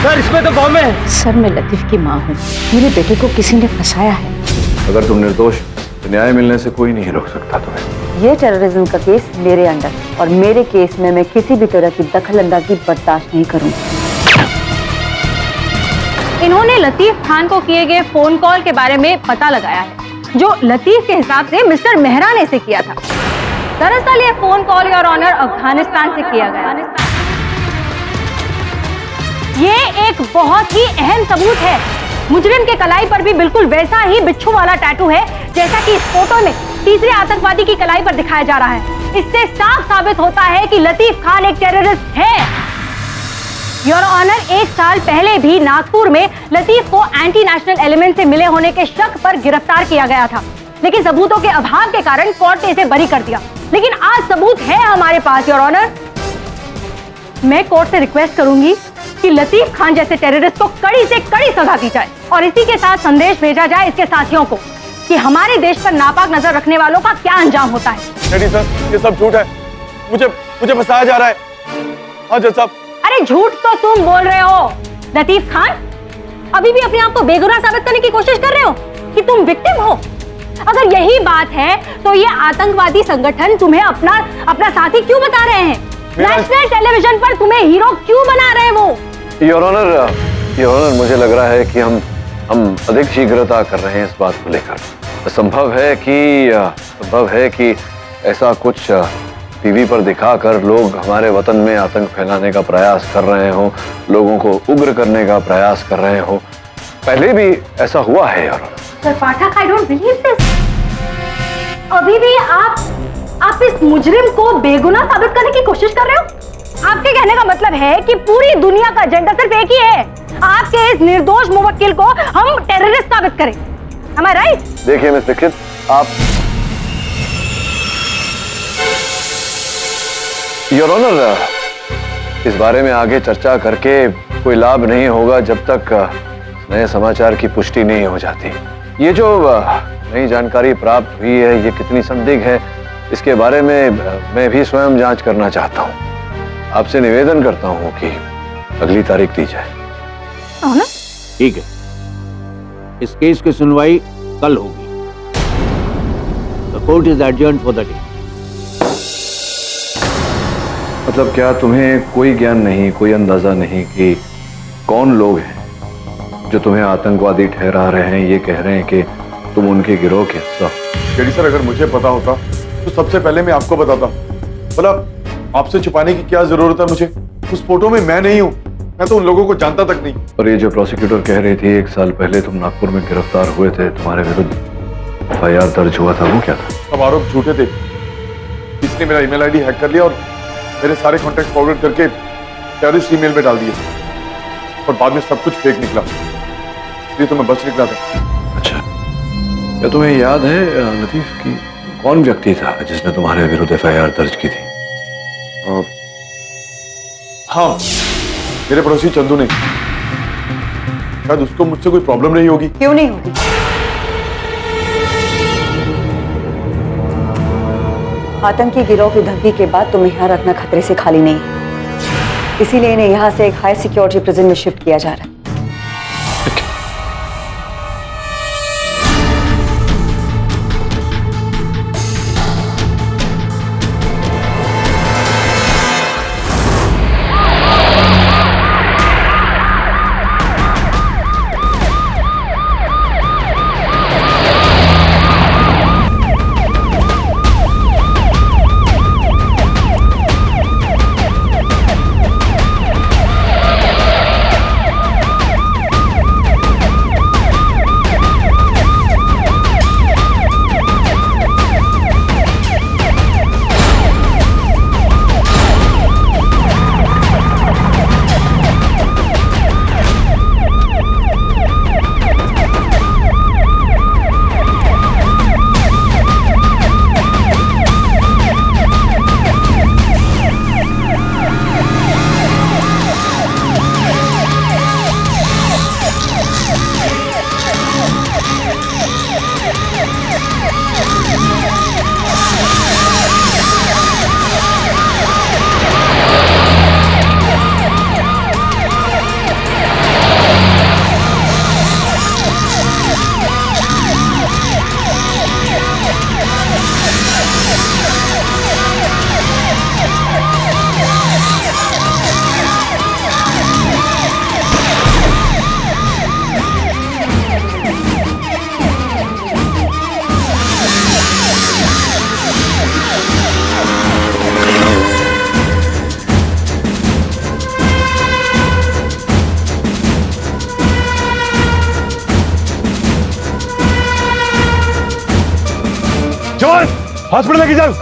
सर, इसमें तो बॉम्ब है। सर, मैं लतीफ की माँ हूँ। मेरे बेटे को किसी ने फंसाया है। अगर तुम निर्दोष तो न्याय मिलने से कोई नहीं रोक सकता तुम्हें। ये टेररिज्म का केस मेरे अंडर, और मेरे केस में मैं किसी भी तरह की दखल-अंदाजी बर्दाश्त नहीं करूँगी। इन्होंने लतीफ खान को किए गए फोन कॉल के बारे में पता लगाया है, जो लतीफ के हिसाब से मिस्टर मेहरा ने से किया था। दरअसल ये phone call your honour Afghanistan से किया गया। ये एक बहुत ही अहम सबूत है। मुजरिम के कलाई पर भी बिल्कुल वैसा ही बिच्छू वाला टैटू है जैसा कि इस फोटो में तीसरे आतंकवादी की कलाई पर दिखाया जा रहा है। इससे साफ साबित होता है कि लतीफ खान एक टेररिस्ट है। योर ऑनर, 1 साल पहले भी नागपुर में लतीफ को एंटी नेशनल एलिमेंट से मिले होने के शक पर गिरफ्तार किया गया था, लेकिन सबूतों के अभाव के कारण कोर्ट ने इसे बरी कर दिया। लेकिन आज सबूत है हमारे पास। योर ऑनर, मैं कोर्ट से रिक्वेस्ट करूंगी कि लतीफ खान जैसे टेररिस्ट को कड़ी से कड़ी सजा दी जाए और इसी के साथ संदेश भेजा जाए इसके साथियों को कि हमारे देश पर नापाक नजर रखने वालों का क्या अंजाम होता है। डैडी सर, ये सब झूठ है। मुझे फंसाया जा रहा है। हाँ जज साहब। अरे झूठ तो तुम बोल रहे हो लतीफ खान। अभी भी अपने आप को बेगुनाह साबित करने की कोशिश कर रहे हो कि तुम विक्टिम हो। अगर यही बात है तो ये आतंकवादी संगठन तुम्हें अपना साथी क्यों बता रहे हैं? नेशनल टेलीविजन पर तुम्हें हीरो क्यों बना रहे हैं वो? योर ऑनर, मुझे लग रहा है कि हम अधिक शीघ्रता कर रहे हैं इस बात को लेकर। संभव है कि ऐसा कुछ टीवी पर दिखाकर लोग हमारे वतन में आतंक फैलाने का प्रयास कर रहे हो, लोगों को उग्र करने का प्रयास कर रहे हो। पहले भी ऐसा हुआ है your honour. Sir Pathak, I don't believe this। अभी भी आप इस मुजरिम को बेगुनाह साबित करने की कोशिश कर रहे हो? आपके कहने का मतलब है कि पूरी दुनिया का एजेंडा सिर्फ एक ही है, आपके इस निर्दोष मुवक्किल को हम टेररिस्ट साबित करें। Am I right? देखिए मिस दीक्षित, आप योर ऑनर, इस बारे में आगे चर्चा करके कोई लाभ नहीं होगा जब तक नए समाचार की पुष्टि नहीं हो जाती। ये जो नई जानकारी प्राप्त हुई है ये कितनी संदिग्ध है, इसके बारे में मैं भी स्वयं जांच करना चाहता हूँ। आपसे निवेदन करता हूँ कि अगली तारीख दी जाए। ठीक है, इस केस की सुनवाई कल होगी। The court is adjourned for the day. मतलब क्या तुम्हें कोई ज्ञान नहीं, कोई अंदाजा नहीं कि कौन लोग हैं जो तुम्हें आतंकवादी ठहरा रहे हैं, ये कह रहे हैं कि तुम उनके गिरोह के हिस्सा हो? डैडी सर, अगर मुझे पता होता तो सबसे पहले मैं आपको बताता। भला आपसे छुपाने की क्या जरूरत है मुझे? उस फोटो में मैं नहीं हूँ, मैं तो उन लोगों को जानता तक नहीं। और ये जो प्रोसिक्यूटर कह रही थी 1 साल पहले तुम नागपुर में गिरफ्तार हुए थे, तुम्हारे विरुद्ध FIR दर्ज हुआ था, वो क्या था? सब आरोप झूठे थे। इसने मेरा ईमेल आईडी हैक कर लिया और मेरे सारे कॉन्टैक्ट फॉरवर्ड करके टेररिस्ट ईमेल में डाल दिए और बाद में सब कुछ फेक निकला, इसलिए तो मैं बच निकला था। अच्छा, क्या तुम्हें याद है लतीफ की कौन व्यक्ति था जिसने तुम्हारे विरुद्ध FIR दर्ज की थी? हाँ, मेरे पड़ोसी चंदू ने। शायद उसको मुझसे कोई प्रॉब्लम नहीं होगी। क्यों नहीं होगी? आतंकी गिरोह की धमकी के बाद तुम्हें यहाँ रखना खतरे से खाली नहीं, इसीलिए इन्हें यहाँ से एक हाई सिक्योरिटी प्रिजन में शिफ्ट किया जा रहा है। हॉस्पिटल लेके जाओ।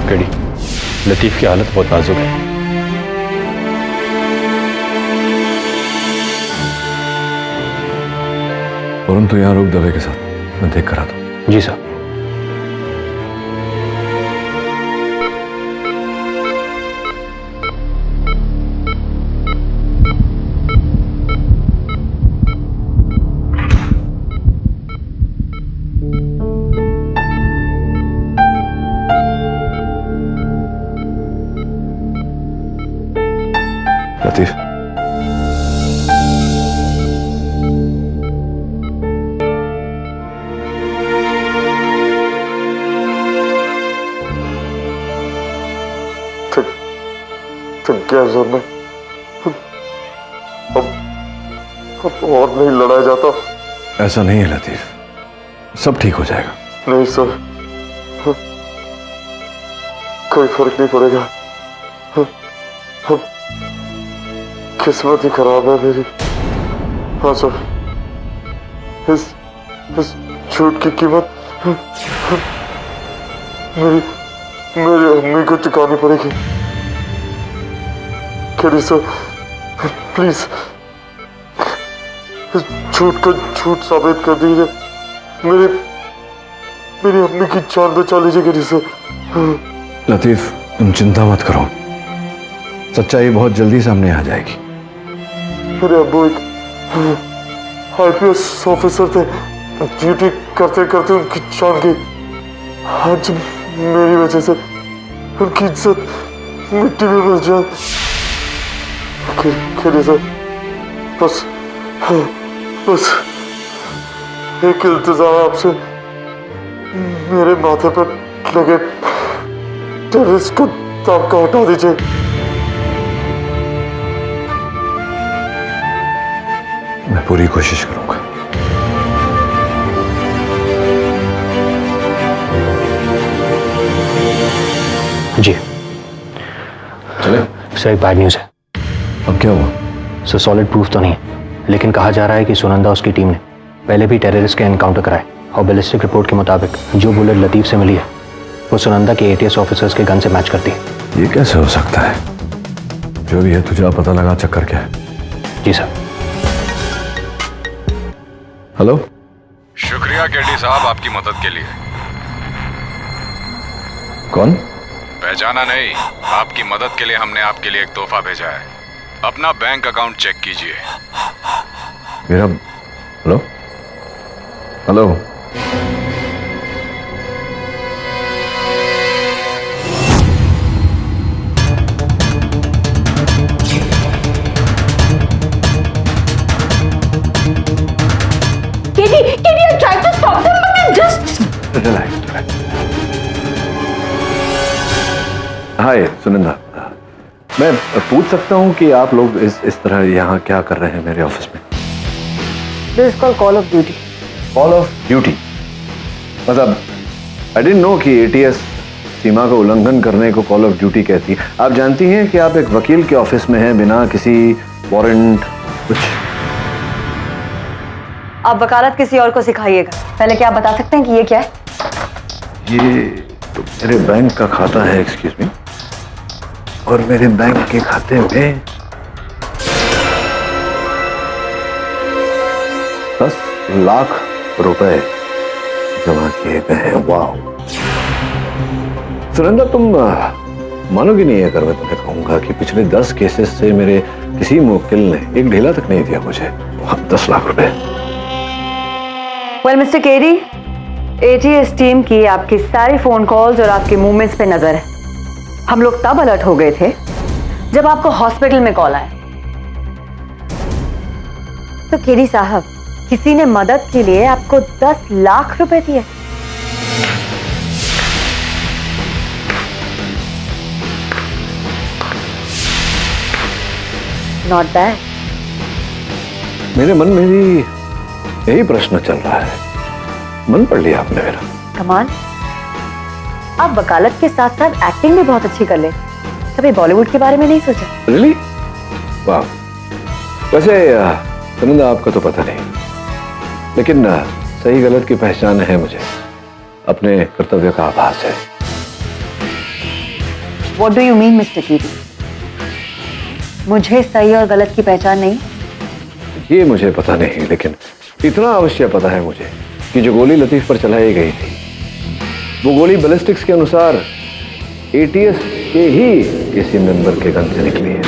गड़ी, लतीफ की हालत बहुत नाजुक है। वरुण तो यहाँ रुक दवे के साथ, मैं देख कर आता हूँ। जी साहब। लतीफ, थक गया सर मैं। अब और नहीं लड़ा जाता। ऐसा नहीं है लतीफ, सब ठीक हो जाएगा। नहीं सर, कोई फर्क नहीं पड़ेगा। अब किस्मत ही खराब है मेरी। हाँ सर, इस झूठ की कीमत मेरी अम्मी को चुकानी पड़ेगी। केडी सर, प्लीज इस झूठ को झूठ साबित कर दीजिए। मेरी अम्मी की जान बचा लीजिए केडी सर। लतीफ, तुम चिंता मत करो, सच्चाई बहुत जल्दी सामने आ जाएगी। मेरे अब्बू एक IPS ऑफिसर थे, ड्यूटी करते करते उनकी जान गई। आज मेरी वजह से उनकी इज्जत मिट्टी में मिल जाए। केडी सर, बस एक इल्तिजा आपसे, मेरे माथे पर लगे टेररिस्ट को दाग का हटा दीजिए। मैं पूरी कोशिश करूंगा। जी चले। सर, एक बैड न्यूज़ है। अब क्या हुआ? सर, सॉलिड प्रूफ तो नहीं है, लेकिन कहा जा रहा है कि सुनंदा उसकी टीम ने पहले भी टेररिस्ट के एनकाउंटर कराए और बैलिस्टिक रिपोर्ट के मुताबिक जो बुलेट लतीफ से मिली है वो सुनंदा के ATS ऑफिसर्स के गन से मैच करती है। ये कैसे हो सकता है? जो भी है तुझे पता लगा चक्कर क्या है? जी सर। हेलो। शुक्रिया केडी साहब आपकी मदद के लिए। कौन? पहचाना नहीं? आपकी मदद के लिए हमने आपके लिए एक तोहफा भेजा है। अपना बैंक अकाउंट चेक कीजिए। मेरा hello hello Katie, I tried to stop them, but they just... relax. Hi Sunanda, मैं पूछ सकता हूँ कि आप लोग इस तरह यहाँ क्या कर रहे हैं मेरे ऑफिस में? This is called call of duty. Call of duty? मतलब आई डिडंट नो कि ATS सीमा का उल्लंघन करने को कॉल ऑफ ड्यूटी कहती है। आप जानती हैं कि आप एक वकील के ऑफिस में हैं बिना किसी वारंट कुछ? आप वकालत किसी और को सिखाइएगा। पहले क्या आप बता सकते हैं कि ये क्या है? ये तो मेरे बैंक का खाता है, एक्सक्यूज मी, और मेरे बैंक के खाते में 10 लाख रुपए जमा किए गए हैं। वाह सुनंदा, तुम मानोगी नहीं अगर मैं तुम्हें कहूंगा कि पिछले 10 केसेस से मेरे किसी मुवक्किल ने एक ढीला तक नहीं दिया मुझे। 10 लाख रुपए। Well mister KD, ATS team की आपकी सारी फोन कॉल्स और आपके मूवमेंट्स पे नजर है। हम लोग तब अलर्ट हो गए थे जब आपको हॉस्पिटल में कॉल आया। तो केडी साहब, किसी ने मदद के लिए आपको 10 लाख रुपए दिए। Not bad. मेरे मन में भी यही प्रश्न चल रहा है। मन पढ़ लिया आपने मेरा। कमान, आप वकालत के साथ साथ एक्टिंग भी बहुत अच्छी कर ले। कभी बॉलीवुड के बारे में नहीं सोचा? रियली? वाह। वैसे सुनंदा, आपका तो पता नहीं, लेकिन सही गलत की पहचान है मुझे, अपने कर्तव्य का आभास है। What do you mean, mister कीरी? मुझे सही और गलत की पहचान नहीं? ये मुझे पता नहीं, लेकिन इतना अवश्य पता है मुझे कि जो गोली लतीफ पर चलाई गई थी, वो गोली बैलिस्टिक्स के अनुसार एटीएस के ही किसी मेंबर के गन से निकली है।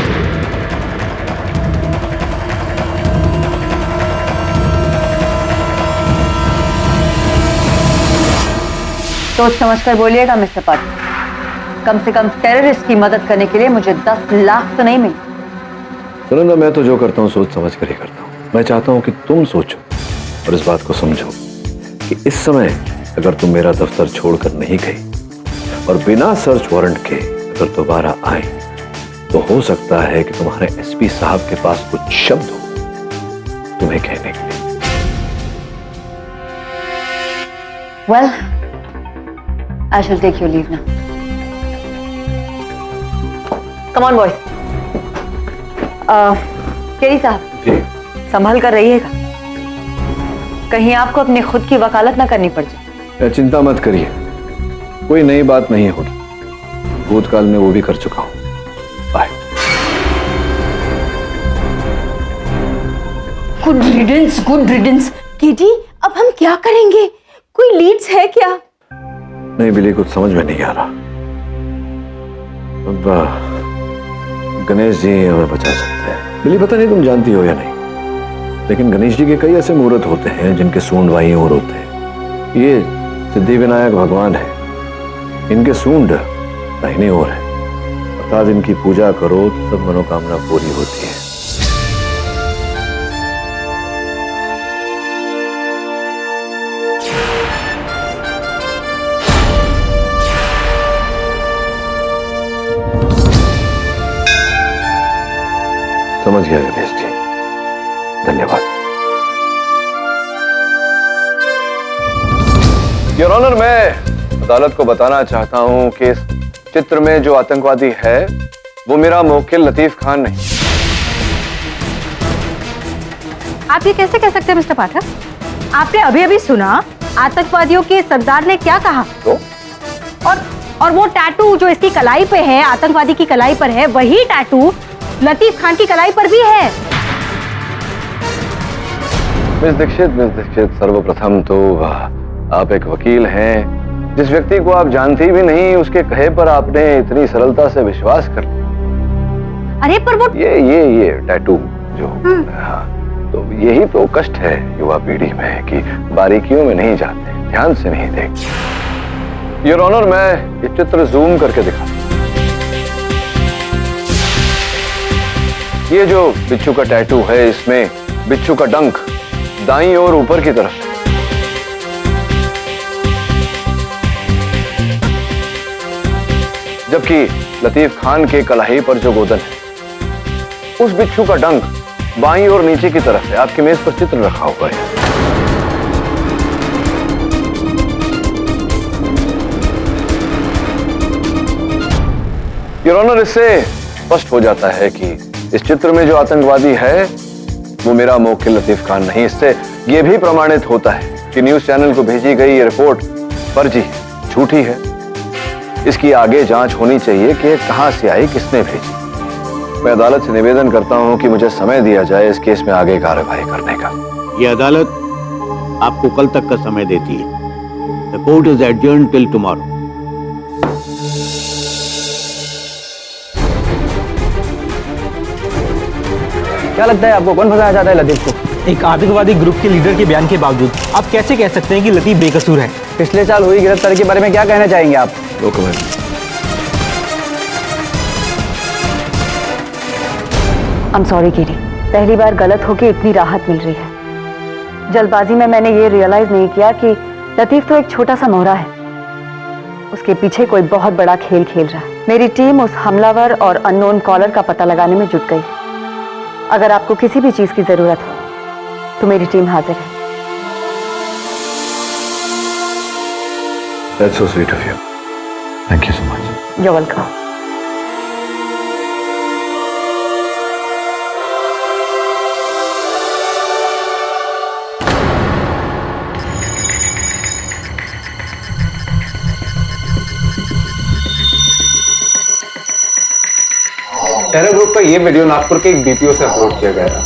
सोच समझकर बोलिएगा मिस्टर पाटिल। कम से कम टेररिस्ट की मदद करने के लिए मुझे 10 लाख तो नहीं मिले। सुनंदा, मैं तो जो करता हूँ सोच समझ कर ही करता हूँ। मैं चाहता हूँ कि तुम सोचो और इस बात को समझो कि इस समय अगर तुम मेरा दफ्तर छोड़कर नहीं गई और बिना सर्च वारंट के अगर दोबारा आए, तो हो सकता है कि तुम्हारे एसपी साहब के पास कुछ शब्द हो तुम्हें कहने के लिए। Well, I shall take your leave now. Come on, boys. केरी साहब, संभल कर रहिएगा, कहीं आपको अपनी खुद की वकालत ना करनी पड़ जाए। चिंता मत करिए, कोई नई बात नहीं होगी। भूतकाल में वो भी कर चुका हूं। Bye. Good riddance, good riddance. Katie, अब हम क्या करेंगे? कोई लीड्स है क्या? नहीं बिली, कुछ समझ में नहीं आ रहा। अब गणेश जी हमें बचा सकते हैं। बिली, पता नहीं तुम जानती हो या नहीं, लेकिन गणेश जी के कई ऐसे मुहूर्त होते हैं जिनके सूंड बाईं ओर होते हैं। ये सिद्धि विनायक भगवान है, इनके सूंड दाहिनी ओर है, अर्थात इनकी पूजा करो तो सब मनोकामना पूरी होती है। समझ गया गणेश जी, धन्यवाद। योर ऑनर, मैं अदालत को बताना चाहता हूं कि इस चित्र में जो आतंकवादी है वो मेरा मुवक्किल लतीफ खान नहीं। आप ये कैसे कह सकते हैं मिस्टर पाठक? आपने अभी अभी सुना आतंकवादियों के सरदार ने क्या कहा? तो? और वो टैटू जो इसकी कलाई पे है, आतंकवादी की कलाई पर है, वही टैटू लतीफ खान की कलाई पर भी है। मिस दीक्षित, सर्वप्रथम तो आप एक वकील हैं। जिस व्यक्ति को आप जानती भी नहीं, उसके कहे पर आपने इतनी सरलता से विश्वास कर लिया। अरे पर वो ये टैटू जो, हाँ, तो यही तो कष्ट है युवा पीढ़ी में कि बारीकियों में नहीं जाते, ध्यान से नहीं देखते। योर ऑनर, मैं ये चित्र जूम करके दिखा। ये जो बिच्छू का टैटू है, इसमें बिच्छू का डंक दाईं ओर ऊपर की तरफ है, जबकि लतीफ खान के कलाई पर जो गोदन है, उस बिच्छू का डंक बाईं ओर नीचे की तरफ है। आपकी मेज पर चित्र रखा हुआ है। योर ऑनर, इससे स्पष्ट हो जाता है कि इस चित्र में जो आतंकवादी है वो मेरा मुवक्किल लतीफ खान नहीं। इससे यह भी प्रमाणित होता है कि न्यूज चैनल को भेजी गई ये रिपोर्ट फर्जी, झूठी है। इसकी आगे जांच होनी चाहिए कि कहां से आई, किसने भेजी। मैं अदालत से निवेदन करता हूं कि मुझे समय दिया जाए इस केस में आगे कार्रवाई करने का। ये अदालत आपको कल तक का समय देती है। The court is adjourned till tomorrow. क्या लगता है आपको, कौन फंसाया जाता है लतीफ को? एक आतंकवादी ग्रुप के लीडर के बयान के बावजूद आप कैसे कह सकते हैं कि लतीफ बेकसूर है? पिछले साल हुई गिरफ्तारी के बारे में क्या कहना चाहेंगे आप? No comment. I'm sorry कीरी, पहली बार गलत होके इतनी राहत मिल रही है। जल्दबाजी में मैंने ये रियलाइज नहीं किया कि लतीफ तो एक छोटा सा मोहरा है, उसके पीछे कोई बहुत बड़ा खेल खेल रहा है। मेरी टीम उस हमलावर और अननोन कॉलर का पता लगाने में जुट गई। अगर आपको किसी भी चीज की जरूरत हो तो मेरी टीम हाजिर है। That's so sweet of you. Thank you so much. You're welcome. Terror group का ये वीडियो नागपुर के एक बीपीओ से अपलोड किया गया था।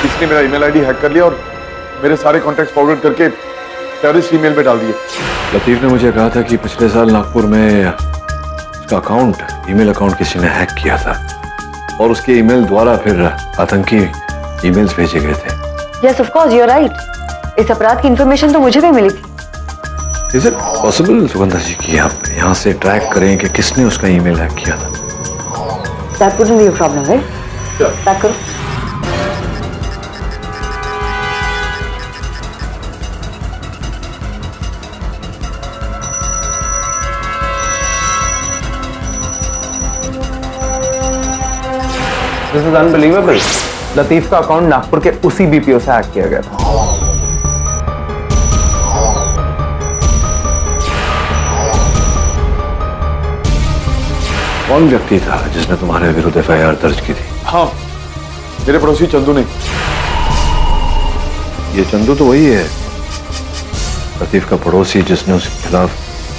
इसने मेरा ईमेल आईडी हैक कर लिया और मेरे सारे कॉन्टैक्ट फॉरवर्ड करके टेररिस्ट ईमेल में डाल दिए। लतीफ ने मुझे कहा था कि पिछले साल नागपुर में उसका ईमेल अकाउंट किसी ने हैक किया था और उसके ईमेल द्वारा फिर आतंकी ईमेल्स भेजे गए थे। Yes, of course, you're right. इस अपराध की इंफॉर्मेशन तो मुझे भी मिली थी। Is it possible, सुगंधा जी, कि आप यहाँ से ट्रैक करें कि किसने उसका ईमेल हैक किया था? That wouldn't be a problem, right? Sure. Back करो। This is unbelievable. लतीफ का अकाउंट नागपुर के उसी बीपीओ से हैक किया गया था। कौन व्यक्ति था जिसने तुम्हारे विरुद्ध एफआईआर दर्ज की थी? हाँ, मेरे पड़ोसी चंदू ने। ये चंदू तो वही है, लतीफ का पड़ोसी, जिसने उसके खिलाफ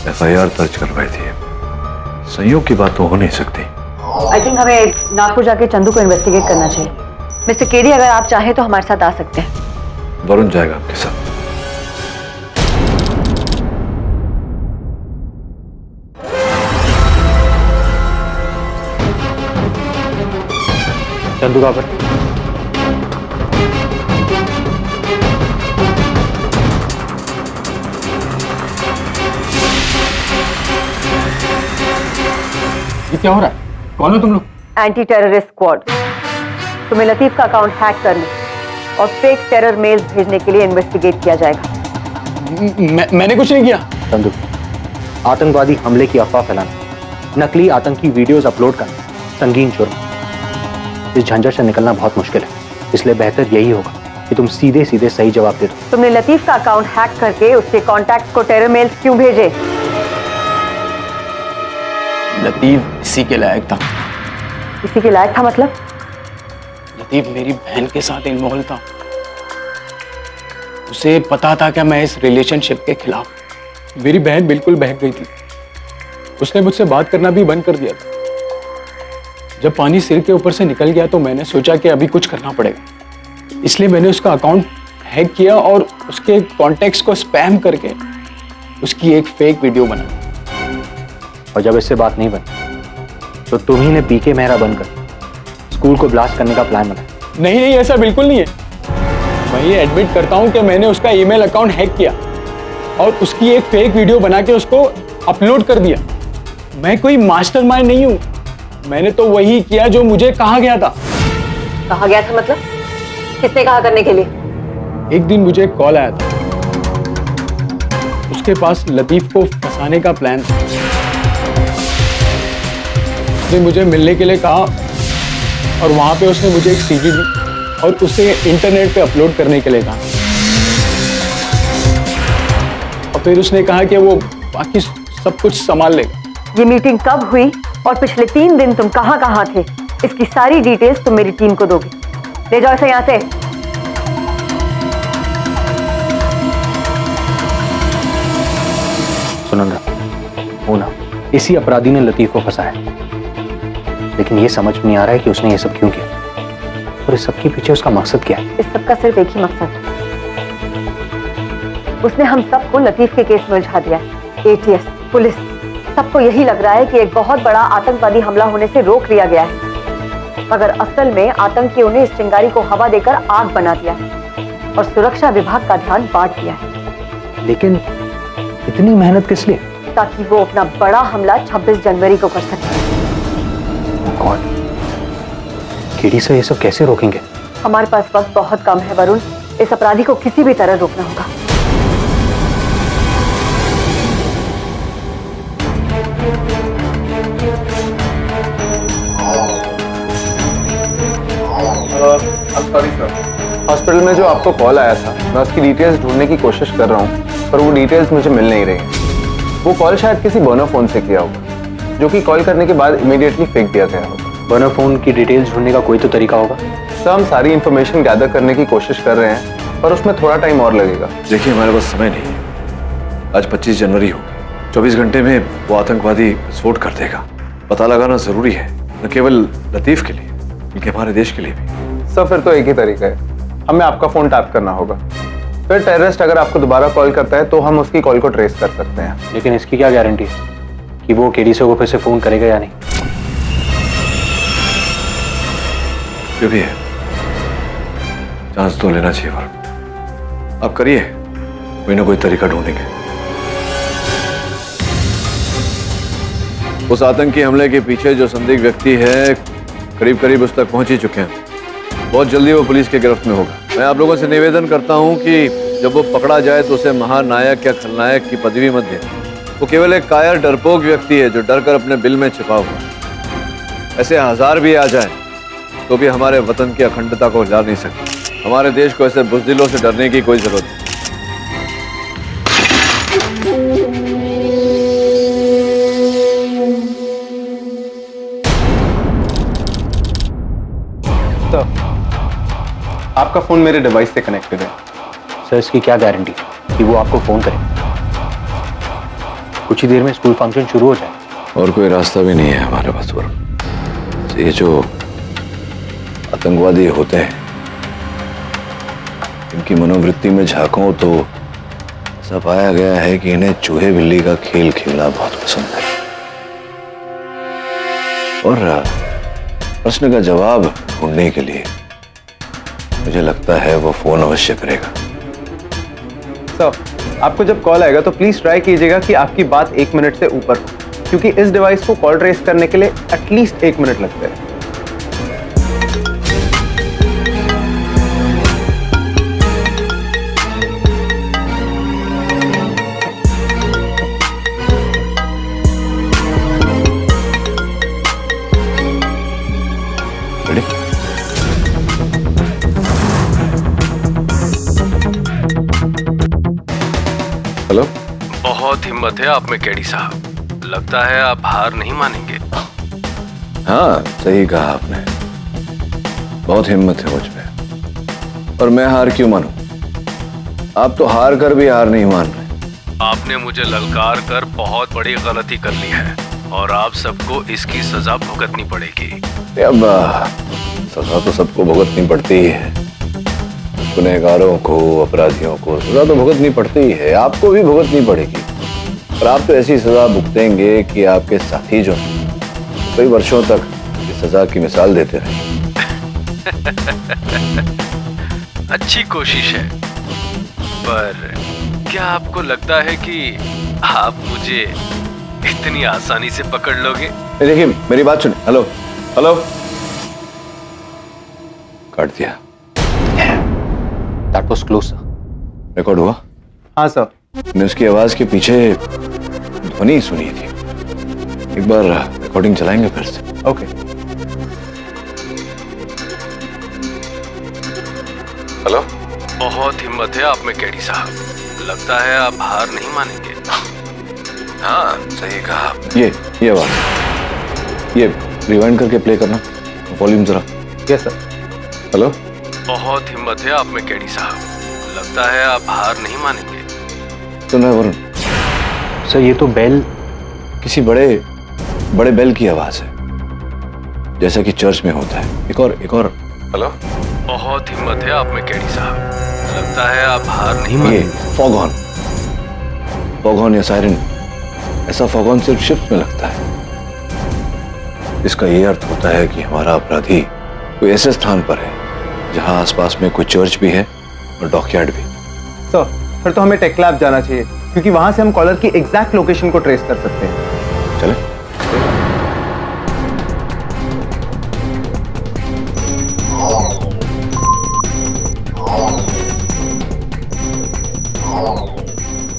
एफआईआर दर्ज करवाई थी। संयोग की बात तो हो नहीं सकती। आई थिंक हमें नागपुर जाके चंदू को इन्वेस्टिगेट करना चाहिए। मिस्टर केडी, अगर आप चाहें तो हमारे साथ आ सकते हैं। वरुण जाएगा आपके साथ। चंदू कहाँ पर? ये क्या हो रहा है? कौन हो तुम लोग? Anti terrorist squad. तुम्हें लतीफ का अकाउंट हैक करने और फेक टेरर मेल्स भेजने के लिए इन्वेस्टिगेट किया जाएगा। मैंने कुछ नहीं किया। चंदू, आतंकवादी हमले की अफवाह फैलाना, नकली आतंकी वीडियोस अपलोड करना संगीन जुर्म। इस झंझट से निकलना बहुत मुश्किल है, इसलिए बेहतर यही होगा कि तुम सीधे सीधे सही जवाब दे दो। तुमने लतीफ का अकाउंट हैक करके उसके कॉन्टैक्ट्स को टेरर मेल्स क्यों भेजे? लतीफ इसी के लायक था। इसी के लायक था मतलब? लतीफ मेरी बहन के साथ इन्वॉल्व था। उसे पता था कि मैं इस रिलेशनशिप के खिलाफ। मेरी बहन बिल्कुल बहक गई थी। उसने मुझसे बात करना भी बंद कर दिया था। जब पानी सिर के ऊपर से निकल गया तो मैंने सोचा कि अभी कुछ करना पड़ेगा, इसलिए मैंने उसका अकाउंट हैक किया और उसके कॉन्टैक्ट्स को स्पैम करके उसकी एक फेक वीडियो बनाई। और जब इससे बात नहीं बनी तो तुम ही ने पीके मेहरा बनकर स्कूल को ब्लास्ट करने का प्लान बनाया। नहीं, ऐसा बिल्कुल नहीं है। मैं ये एडमिट करता हूं कि मैंने उसका ईमेल अकाउंट हैक किया और उसकी एक फेक वीडियो बना के उसको अपलोड कर दिया। मैं कोई मास्टरमाइंड नहीं हूं। मैंने तो वही किया जो मुझे कहा गया था। कहा गया था मतलब? किसने कहा करने के लिए? एक दिन मुझे एक कॉल आया था। उसके पास लतीफ को फंसाने का प्लान था। उसने मुझे मिलने के लिए कहा और वहां पे उसने मुझे एक सीडी दी और उसे इंटरनेट पे अपलोड करने के लिए कहा। और फिर उसने कहा कि वो बाकी सब कुछ संभाल लेगा। ये मीटिंग कब हुई और पिछले 3 दिन तुम कहां थे? इसकी सारी डिटेल्स तुम मेरी टीम को दोगे। ले जाओ इसे यहाँ से। सुनंदा, होना इसी अपराधी ने लतीफ को फंसाया, लेकिन ये समझ में नहीं आ रहा है कि उसने ये सब क्यों किया और इस सब के पीछे उसका मकसद क्या है। इस सब का सिर्फ एक ही मकसद है, उसने हम सबको लतीफ के केस में उलझा दिया है। एटीएस, पुलिस, सबको यही लग रहा है कि एक बहुत बड़ा आतंकवादी हमला होने से रोक लिया गया है, मगर असल में आतंकियों ने इस चिंगारी को हवा देकर आग बना दिया है और सुरक्षा विभाग का ध्यान बांट दिया है। लेकिन इतनी मेहनत किस लिए? ताकि वो अपना बड़ा हमला 26 जनवरी को कर सके। कौन? केडी से ये सब कैसे रोकेंगे? हमारे पास वक्त बहुत कम है वरुण, इस अपराधी को किसी भी तरह रोकना होगा। हॉस्पिटल में जो आपको कॉल आया था, मैं उसकी डिटेल्स ढूंढने की कोशिश कर रहा हूँ, पर वो डिटेल्स मुझे मिल नहीं रही हैं। वो कॉल शायद किसी बर्नर फोन से किया होगा, जो कि कॉल करने के बाद इमीडिएटली फेंक दिया गया होगा। बर्नर फोन की डिटेल्स ढूंढने का कोई तो तरीका होगा? सर, हम सारी इंफॉर्मेशन गैदर करने की कोशिश कर रहे हैं, पर उसमें थोड़ा टाइम और लगेगा। देखिए, हमारे पास समय नहीं है। आज 25 जनवरी होगी। 24 घंटे में वो आतंकवादी विस्फोट कर देगा। पता लगाना जरूरी है, न केवल लतीफ के लिए बल्कि हमारे देश के लिए भी। सर, फिर तो एक ही तरीका है, हमें आपका फोन टैप करना होगा। फिर टेररिस्ट अगर आपको दोबारा कॉल करता है तो हम उसकी कॉल को ट्रेस कर सकते हैं। लेकिन इसकी क्या गारंटी है कि वो केडीसी को फिर से फोन करेगा या नहीं? जो भी है, चांस तो लेना चाहिए। वरुण, आप करिए, कोई ना कोई तरीका ढूंढेंगे। उस आतंकी हमले के पीछे जो संदिग्ध व्यक्ति है, करीब करीब उस तक पहुंच ही चुके हैं। बहुत जल्दी वो पुलिस के गिरफ्त में होगा। मैं आप लोगों से निवेदन करता हूं कि जब वो पकड़ा जाए तो उसे महानायक या खलनायक की पदवी मत दें। वो केवल एक कायर डरपोक व्यक्ति है जो डर कर अपने बिल में छिपा हुआ। ऐसे 1000 भी आ जाए तो भी हमारे वतन की अखंडता को हिला नहीं सकते। हमारे देश को ऐसे बुज़दिलों से डरने की कोई जरूरत नहीं। तो आपका फोन मेरे डिवाइस से कनेक्टेड है। सर, इसकी क्या गारंटी कि वो आपको फोन करे? कुछ ही देर में स्कूल फंक्शन शुरू हो जाए। और कोई रास्ता भी नहीं है हमारे पास। ये जो आतंकवादी होते हैं, इनकी मनोवृत्ति में झांको तो ऐसा पाया गया है कि इन्हें चूहे बिल्ली का खेल खेलना बहुत पसंद है। और प्रश्न का जवाब ढूंढने के लिए मुझे लगता है वो फोन अवश्य करेगा। सर, आपको जब कॉल आएगा तो प्लीज ट्राई कीजिएगा कि आपकी बात 1 मिनट से ऊपर हो, क्योंकि इस डिवाइस को कॉल ट्रेस करने के लिए एटलीस्ट 1 मिनट लगता है। हेलो, बहुत हिम्मत है आप में केडी साहब, लगता है आप हार नहीं मानेंगे। हाँ, सही कहा आपने। बहुत हिम्मत है मुझ में, और मैं हार क्यों मानूं? आप तो हार कर भी हार नहीं मान रहे। आपने मुझे ललकार कर बहुत बड़ी गलती कर ली है और आप सबको इसकी सजा भुगतनी पड़ेगी। अब सजा तो सबको भुगतनी पड़ती ही है। गुनहगारों को, अपराधियों को सजा तो भुगतनी पड़ती ही है। आपको भी भुगतनी पड़ेगी, पर आप तो ऐसी सजा भुगतेंगे कि आपके साथी जो कई वर्षों तक इस सजा की मिसाल देते रहे। अच्छी कोशिश है, पर क्या आपको लगता है कि आप मुझे इतनी आसानी से पकड़ लोगे? देखिए, मेरी बात सुनिए। हेलो हेलो, काट दिया। That was close, sir. Record हुआ? हाँ सर। मैंने उसकी आवाज के पीछे ध्वनि सुनी थी। एक बार रिकॉर्डिंग चलाएंगे फिर से? ओके। हेलो, बहुत हिम्मत है आप में केडी साहब, लगता है आप हार नहीं मानेंगे। हाँ, सही कहा आपने। ये आवाज, ये रिवाइंड करके प्ले करना, वॉल्यूम जरा। Yes sir. हेलो, बहुत हिम्मत है आप में केडी साहब, लगता है आप हार नहीं मानेंगे। सुना है वरुण? सर, ये तो बेल, किसी बड़े बेल की आवाज है, जैसा कि चर्च में होता है। एक और। हेलो, बहुत हिम्मत है आप में केडी साहब, लगता है आप हार नहीं मानेंगे। फॉग हॉर्न या सायरन, ऐसा फॉग हॉर्न सिर्फ शिप में लगता है। इसका ये अर्थ होता है कि हमारा अपराधी कोई ऐसे स्थान पर है जहां आसपास में कोई चर्च भी है और डॉकयार्ड भी। सर, फिर तो हमें टेक लैब जाना चाहिए, क्योंकि वहां से हम कॉलर की एग्जैक्ट लोकेशन को ट्रेस कर सकते हैं। चले?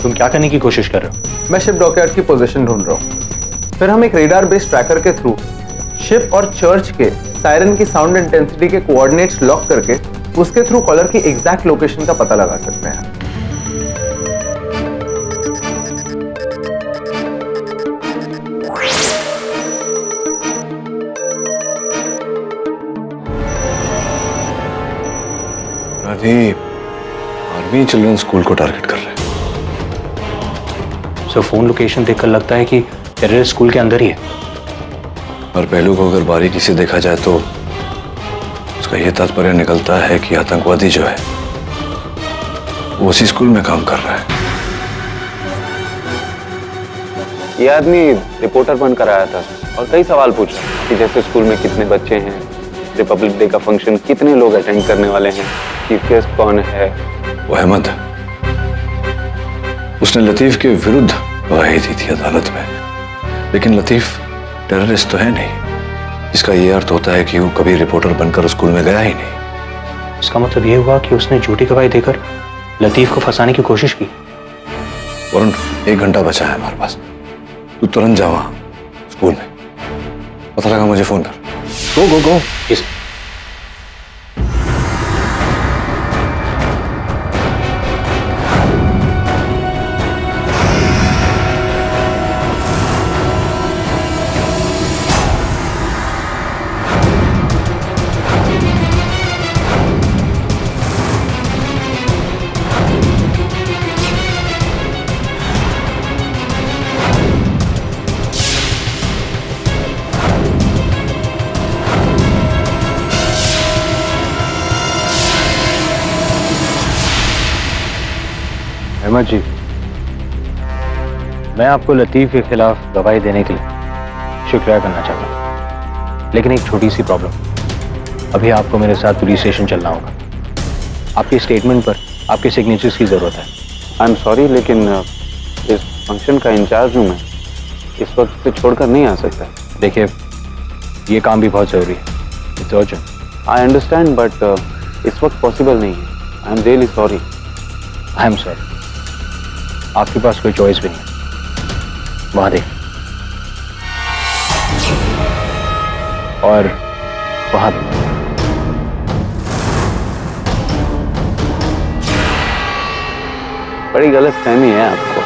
तुम क्या करने की कोशिश कर रहे हो? मैं शिप डॉकयार्ड की पोजीशन ढूंढ रहा हूँ। फिर हम एक रेडार बेस्ड ट्रैकर के थ्रू शिप और चर्च के सायरन की साउंड इंटेंसिटी के कोऑर्डिनेट्स लॉक करके उसके थ्रू कॉलर की एग्जैक्ट लोकेशन का पता लगा सकते हैं। आर्मी चिल्ड्रन स्कूल को टारगेट कर रहे हैं। सर फोन लोकेशन देखकर लगता है कि टेररिस्ट स्कूल के अंदर ही है। और पहलू को अगर बारीकी से देखा जाए तो उसका यह तात्पर्य निकलता है कि आतंकवादी जो है वो उसी स्कूल में काम कर रहा है। ये आदमी रिपोर्टर बनकर आया था और कई सवाल पूछा कि जैसे स्कूल में कितने बच्चे हैं, रिपब्लिक डे का फंक्शन कितने लोग अटेंड करने वाले हैं, चीफ गेस्ट कौन है। वो अहमद है, उसने लतीफ के विरुद्ध गवाही दी थी अदालत में, लेकिन लतीफ टेररिस्ट तो है नहीं, इसका यह अर्थ होता है कि वो कभी रिपोर्टर बनकर स्कूल में गया ही नहीं। इसका मतलब यह हुआ कि उसने झूठी गवाही देकर लतीफ को फंसाने की कोशिश की। वरुण, 1 घंटा बचा है हमारे पास, तू तुरंत जा वहां स्कूल में, पता लगा मुझे फोन कर। गो गो गो। यस। अहमद जी, मैं आपको लतीफ के खिलाफ गवाही देने के लिए शुक्रिया करना चाहता हूँ, लेकिन एक छोटी सी प्रॉब्लम। अभी आपको मेरे साथ पुलिस स्टेशन चलना होगा। आपके स्टेटमेंट पर आपके सिग्नेचर्स की जरूरत है। आई एम सॉरी, लेकिन इस फंक्शन का इंचार्ज हूँ मैं, इस वक्त से छोड़कर नहीं आ सकता। देखिए, ये काम भी बहुत जरूरी है, it's urgent. I understand, but इस वक्त पॉसिबल नहीं है। I am really sorry. I am sorry, आपके पास कोई चॉइस भी नहीं है। वहां देख, और वहां देख। बड़ी गलत फहमी है आपको।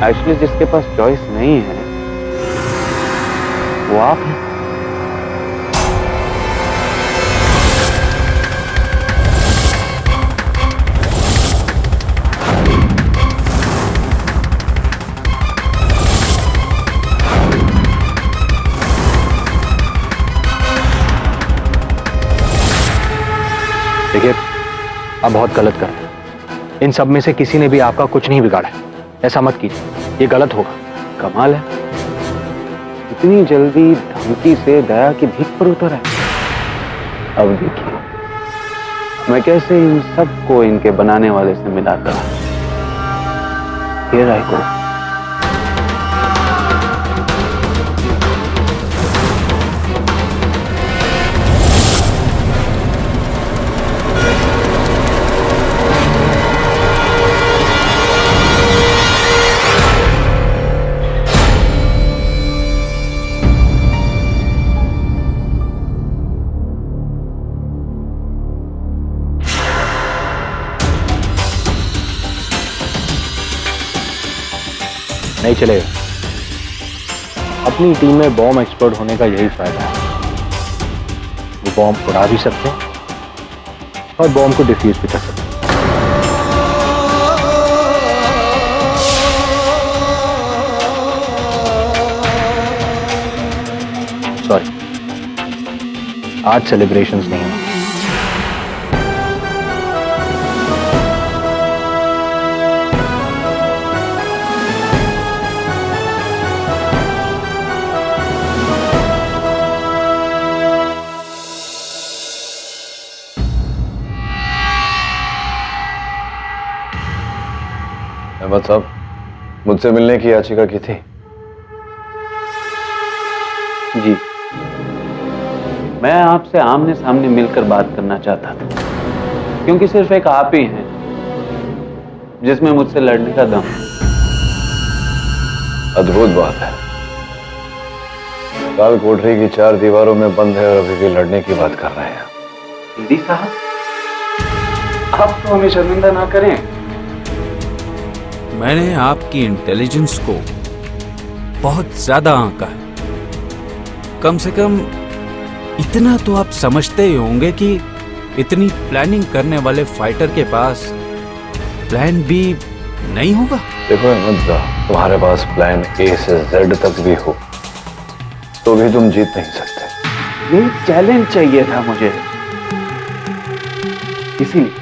एक्चुअली जिसके पास चॉइस नहीं है वो आप हैं। देखिए, आप बहुत गलत कर रहे हैं। इन सब में से किसी ने भी आपका कुछ नहीं बिगाड़ा है। ऐसा मत कीजिए, ये गलत होगा। कमाल है, इतनी जल्दी धमकी से दया की भीख पर उतर है। अब देखिए मैं कैसे इन सबको इनके बनाने वाले से मिलाता। Here I go। नहीं चलेगा। अपनी टीम में बॉम्ब एक्सपर्ट होने का यही फायदा है। वो बॉम्ब उड़ा भी सकते हैं और बॉम्ब को डिफ्यूज भी कर सकते हैं। सॉरी, आज सेलिब्रेशंस नहीं है। अहमद साहब, मुझसे मिलने की याचिका की थी। जी, मैं आपसे आमने सामने मिलकर बात करना चाहता था, क्योंकि सिर्फ एक आप ही हैं जिसमें मुझसे लड़ने का दम। अद्भुत बात है, काल कोठरी की 4 दीवारों में बंद है और अभी भी लड़ने की बात कर रहे हैं। दीदी साहब, आप तो हमें शर्मिंदा ना करें। मैंने आपकी इंटेलिजेंस को बहुत ज्यादा आंका है। कम से कम इतना तो आप समझते ही होंगे कि इतनी प्लानिंग करने वाले फाइटर के पास प्लान बी नहीं होगा। देखो अहमद, तुम्हारे पास प्लान ए से जेड तक भी हो तो भी तुम जीत नहीं सकते। ये चैलेंज चाहिए था मुझे, इसीलिए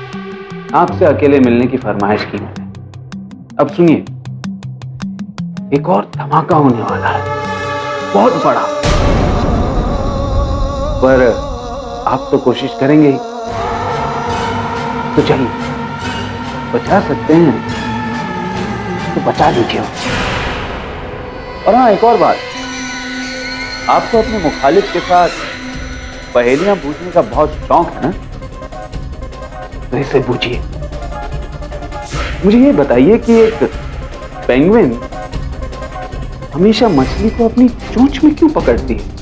आपसे अकेले मिलने की फरमाइश की मैंने। अब सुनिए, एक और धमाका होने वाला है, बहुत बड़ा। पर आप तो कोशिश करेंगे ही, तो चलिए, बचा सकते हैं तो बचा दीजिए। और हाँ, एक और बात, आपको अपने मुखालिफ के साथ पहेलियां पूछने का बहुत शौक है ना, तो इसे पूछिए। मुझे ये बताइए कि एक पेंगुइन हमेशा मछली को अपनी चोंच में क्यों पकड़ती है?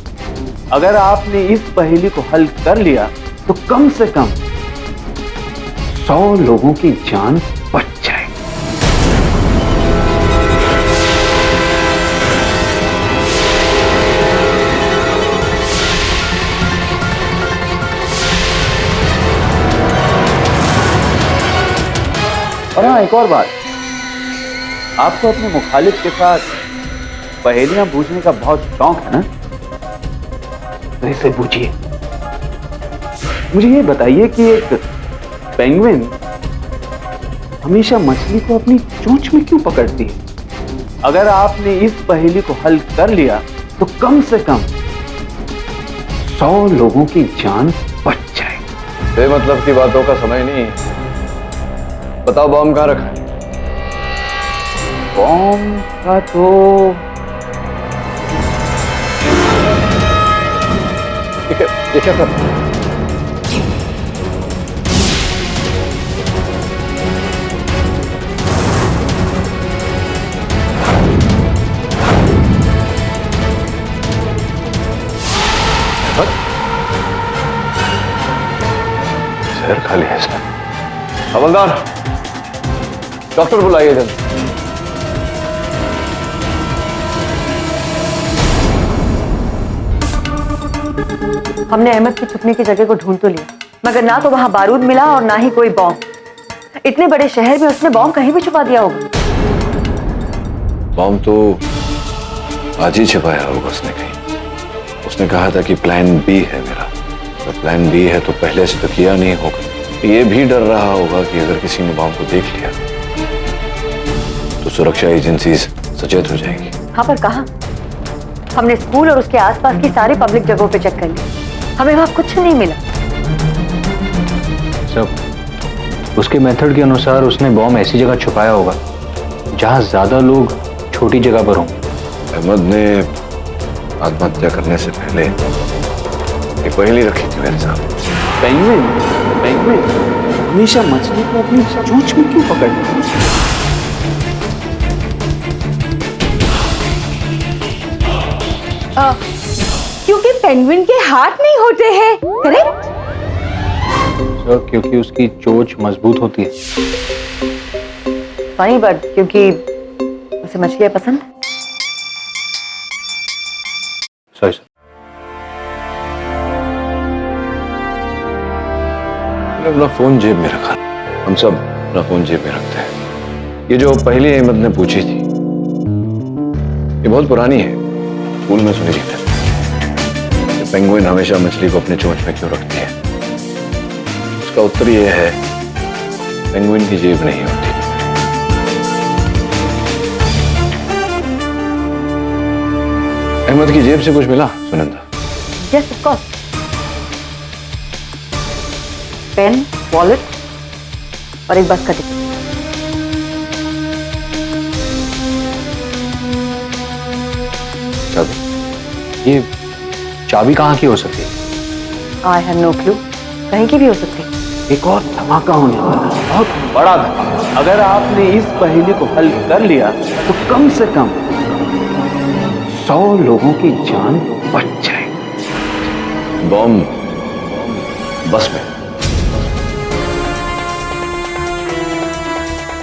अगर आपने इस पहेली को हल कर लिया तो कम से कम 100 लोगों की जान बच जाए। और हाँ, एक और बात, आपको अपने मुखालिफ के साथ पहेलियां पूछने का बहुत शौक है ना, तो इसे पूछिए। मुझे ये बताइए कि एक पेंगुइन हमेशा मछली को अपनी चोंच में क्यों पकड़ती है? अगर आपने इस पहेली को हल कर लिया तो कम से कम 100 लोगों की जान बच जाए। बेमतलब की बातों का समय नहीं है। बताओ बॉम्ब कहाँ रखा है? बॉम्ब का तो ठीक है सर। शहर खाली है सर। हवलदार, डॉक्टर बुलाइए जल्दी। हमने अहमद के छुपने की जगह को ढूंढ तो लिया, मगर ना तो वहां बारूद मिला और ना ही कोई बॉम्ब। इतने बड़े शहर में उसने बॉम्ब कहीं भी छुपा दिया होगा। बॉम्ब तो आज ही छिपाया होगा उसने कहीं। उसने कहा था कि प्लान बी है मेरा। तो प्लान बी है तो पहले से तो किया नहीं होगा। ये भी डर रहा होगा कि अगर किसी ने बॉम्ब को देख लिया तो सुरक्षा एजेंसी सचेत हो जाएंगी। हाँ, पर कहाँ? हमने स्कूल और उसके आसपास की सारी पब्लिक जगहों पे चेक कर लिया, हमें वहां कुछ नहीं मिला। सब उसके मेथड के अनुसार उसने बॉम्ब ऐसी जगह छुपाया होगा जहां ज्यादा लोग छोटी जगह पर हों। अहमद ने आत्महत्या करने से पहले एक पहेली रखी थी मेरे साथ। पेंगुइन हमेशा मछली को अपनी चोंच में क्यों पकड़ती है? क्योंकि पेंगुइन के हाथ नहीं होते हैं, करेक्ट? सर, क्योंकि उसकी चोंच मजबूत होती है। फनी बट क्योंकि उसे मछलियां पसंद है। Sorry sir. मैंने अपना फोन जेब में रखा। हम सब अपना फोन जेब में रखते हैं। ये जो पहली अहमद ने पूछी थी ये बहुत पुरानी है, स्कूल में सुनी थी। पेंगुइन हमेशा मछली को अपने चोंच में क्यों रखती है? उसका उत्तर यह है, पेंगुइन की जेब नहीं होती। अहमद की जेब से कुछ मिला Sunanda? Yes, of course. Pen, wallet और एक बस का टिकट। ये चाबी कहाँ की हो सकती है? आई हैव नो क्लू, कहीं की भी हो सकती है। एक और धमाका होने वाला है, बहुत बड़ा धमाका। अगर आपने इस पहेली को हल कर लिया तो कम से कम 100 लोगों की जान बच जाए। बॉम्ब बस में।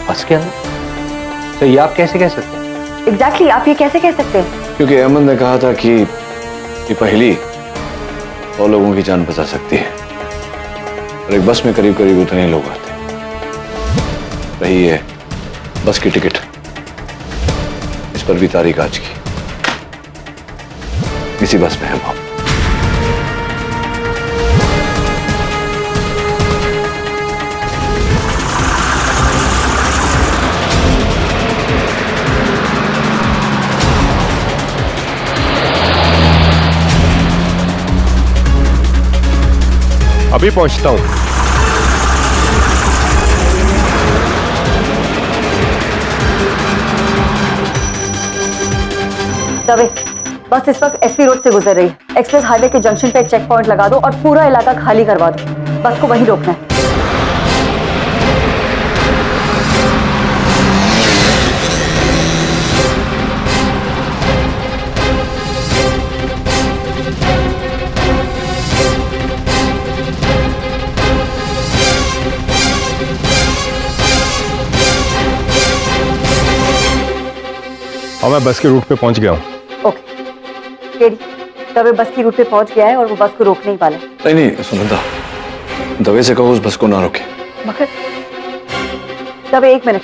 बस के अंदर? तो ये आप कैसे कह सकते हैं? एग्जैक्टली आप ये कैसे कह सकते हैं? क्योंकि अहमद ने कहा था कि ये पहली 100 लोगों की जान बचा सकती है और एक बस में करीब करीब उतने लोग आते हैं। रही है बस की टिकट, इस पर भी तारीख आज की। इसी बस में है बम। अभी पहुंचता हूं। दवे, बस इस वक्त एसपी रोड से गुजर रही है। एक्सप्रेस हाईवे के जंक्शन पे एक चेक पॉइंट लगा दो और पूरा इलाका खाली करवा दो। बस को वहीं रोकना है। और मैं बस के रूट पे पहुंच गया हूं। केडी, दवे बस की रूट पे पहुंच गया है और वो बस को रोकने ही वाला है। नहीं सुनंदा, दवे से कहो उस बस को ना रोके। मगर दवे एक मिनट।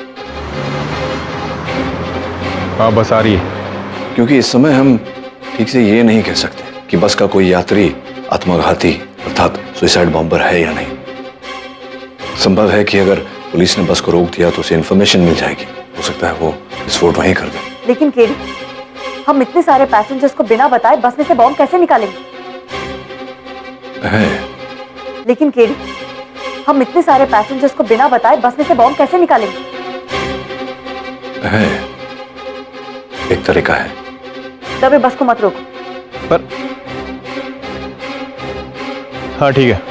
हाँ बस आ रही है। क्योंकि इस समय हम ठीक से ये नहीं कह सकते कि बस का कोई यात्री आत्मघाती अर्थात सुसाइड बॉम्बर है या नहीं। संभव है कि अगर पुलिस ने बस को रोक दिया तो उसे इंफॉर्मेशन मिल जाएगी। हो सकता है वो विस्फोट वहीं कर दे। लेकिन केडी, हम इतने सारे पैसेंजर्स को बिना बताए बस में से बॉम्ब कैसे निकालेंगे? लेकिन केडी, हम इतने सारे पैसेंजर्स को बिना बताए बस में से बॉम्ब कैसे निकालेंगे? एक तरीका है। दबे बस को मत रोको। पर हाँ ठीक है।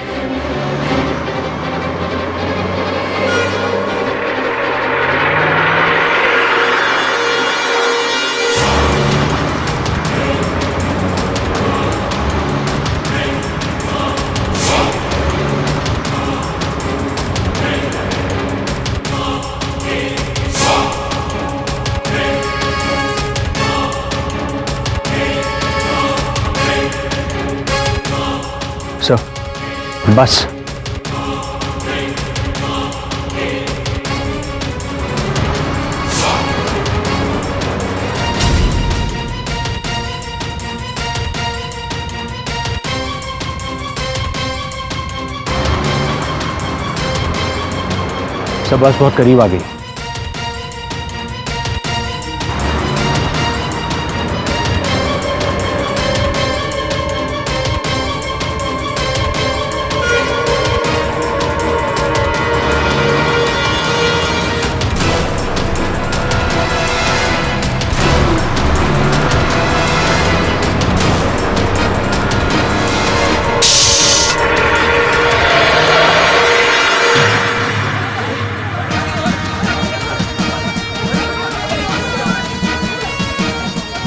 बस सब बस बहुत करीब आ गई।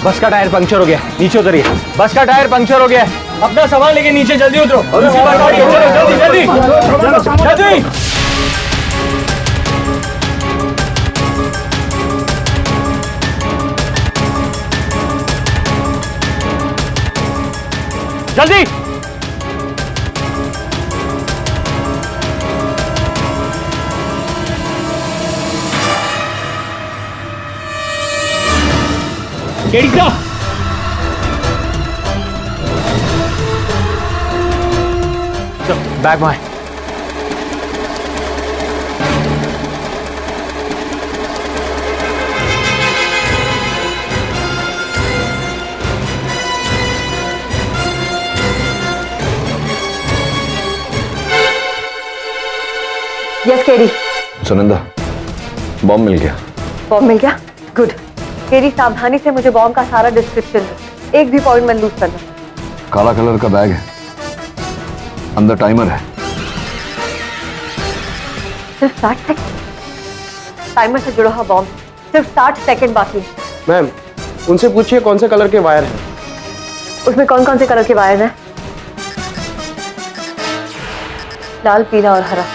बस का टायर पंक्चर हो गया, नीचे उतरिए। बस का टायर पंक्चर हो गया, अपना सामान लेके नीचे जल्दी उतरो। जल्दी जल्दी जल्दी। जल्दी केडी का बैग में। Yes KD. सुनंदा, बॉम्ब मिल गया। बॉम्ब मिल गया? गुड। केडी, सावधानी से मुझे बॉम्ब का सारा डिस्क्रिप्शन दो। एक भी पॉइंट मत लूज करना। काला कलर का बैग है, अंदर टाइमर है। सिर्फ 60 सेकंड। टाइमर से जुड़ा हुआ बॉम्ब, सिर्फ 60 सेकंड बाकी है। मैम, उनसे पूछिए कौन से कलर के वायर हैं। उसमें कौन कौन से कलर के वायर हैं? लाल, पीला और हरा।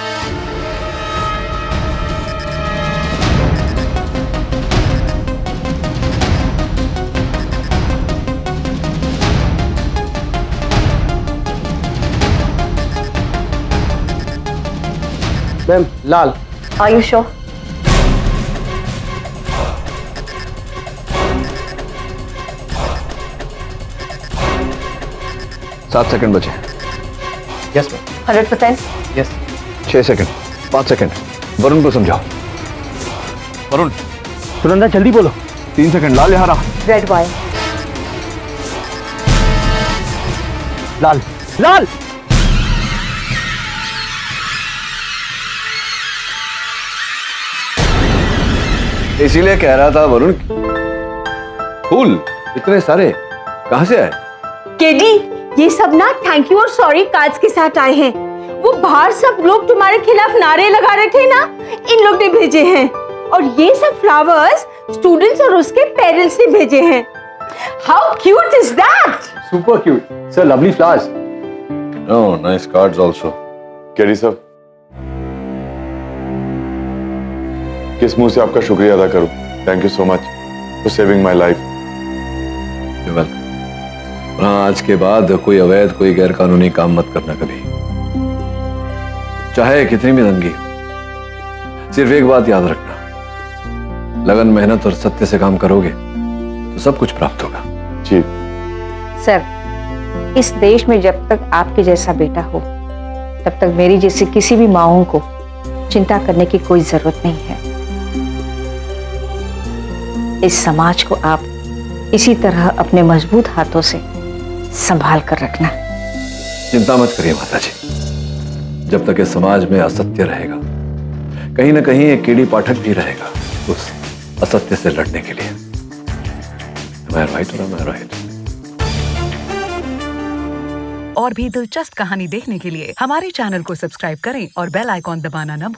Ma'am Lal. Are you sure? सात सेकंड बचे। Yes ma'am. 100%? Yes. 6 second, 5 second. Varun को समझाओ। वरुण, सुनंदा जल्दी बोलो। 3 सेकंड। लाल यहाँ रहा। Red wire. लाल लाल इसीलिए कह रहा था वरुण, फूल इतने सारे कहां से आए? केडी, ये सब ना थैंक यू और सॉरी कार्ड्स के साथ आए हैं। वो बाहर सब लोग तुम्हारे खिलाफ नारे लगा रहे थे ना, इन लोग ने भेजे हैं। और ये सब फ्लावर्स स्टूडेंट्स और उसके पेरेंट्स ने भेजे हैं। How cute is that? Super cute sir, lovely flowers. Oh, nice cards also. KD साहब, किस मुंह से आपका शुक्रिया अदा करूं? Thank you so much for saving my life. Welcome. हाँ, आज के बाद कोई अवैध, कोई गैर कानूनी काम मत करना कभी, चाहे कितनी भी तंगी हो। सिर्फ एक बात याद रखना, लगन, मेहनत और सत्य से काम करोगे तो सब कुछ प्राप्त होगा। जी सर, इस देश में जब तक आपके जैसा बेटा हो तब तक मेरी जैसी किसी भी माओं को चिंता करने की कोई जरूरत नहीं है। इस समाज को आप इसी तरह अपने मजबूत हाथों से संभाल कर रखना। चिंता मत करिए माता जी, जब तक इस समाज में असत्य रहेगा, कहीं ना कहीं एक कीड़ी पाठक भी रहेगा उस असत्य से लड़ने के लिए। Am I right or am I right? और भी दिलचस्प कहानी देखने के लिए हमारे चैनल को सब्सक्राइब करें और बेल आइकॉन दबाना न भूलें।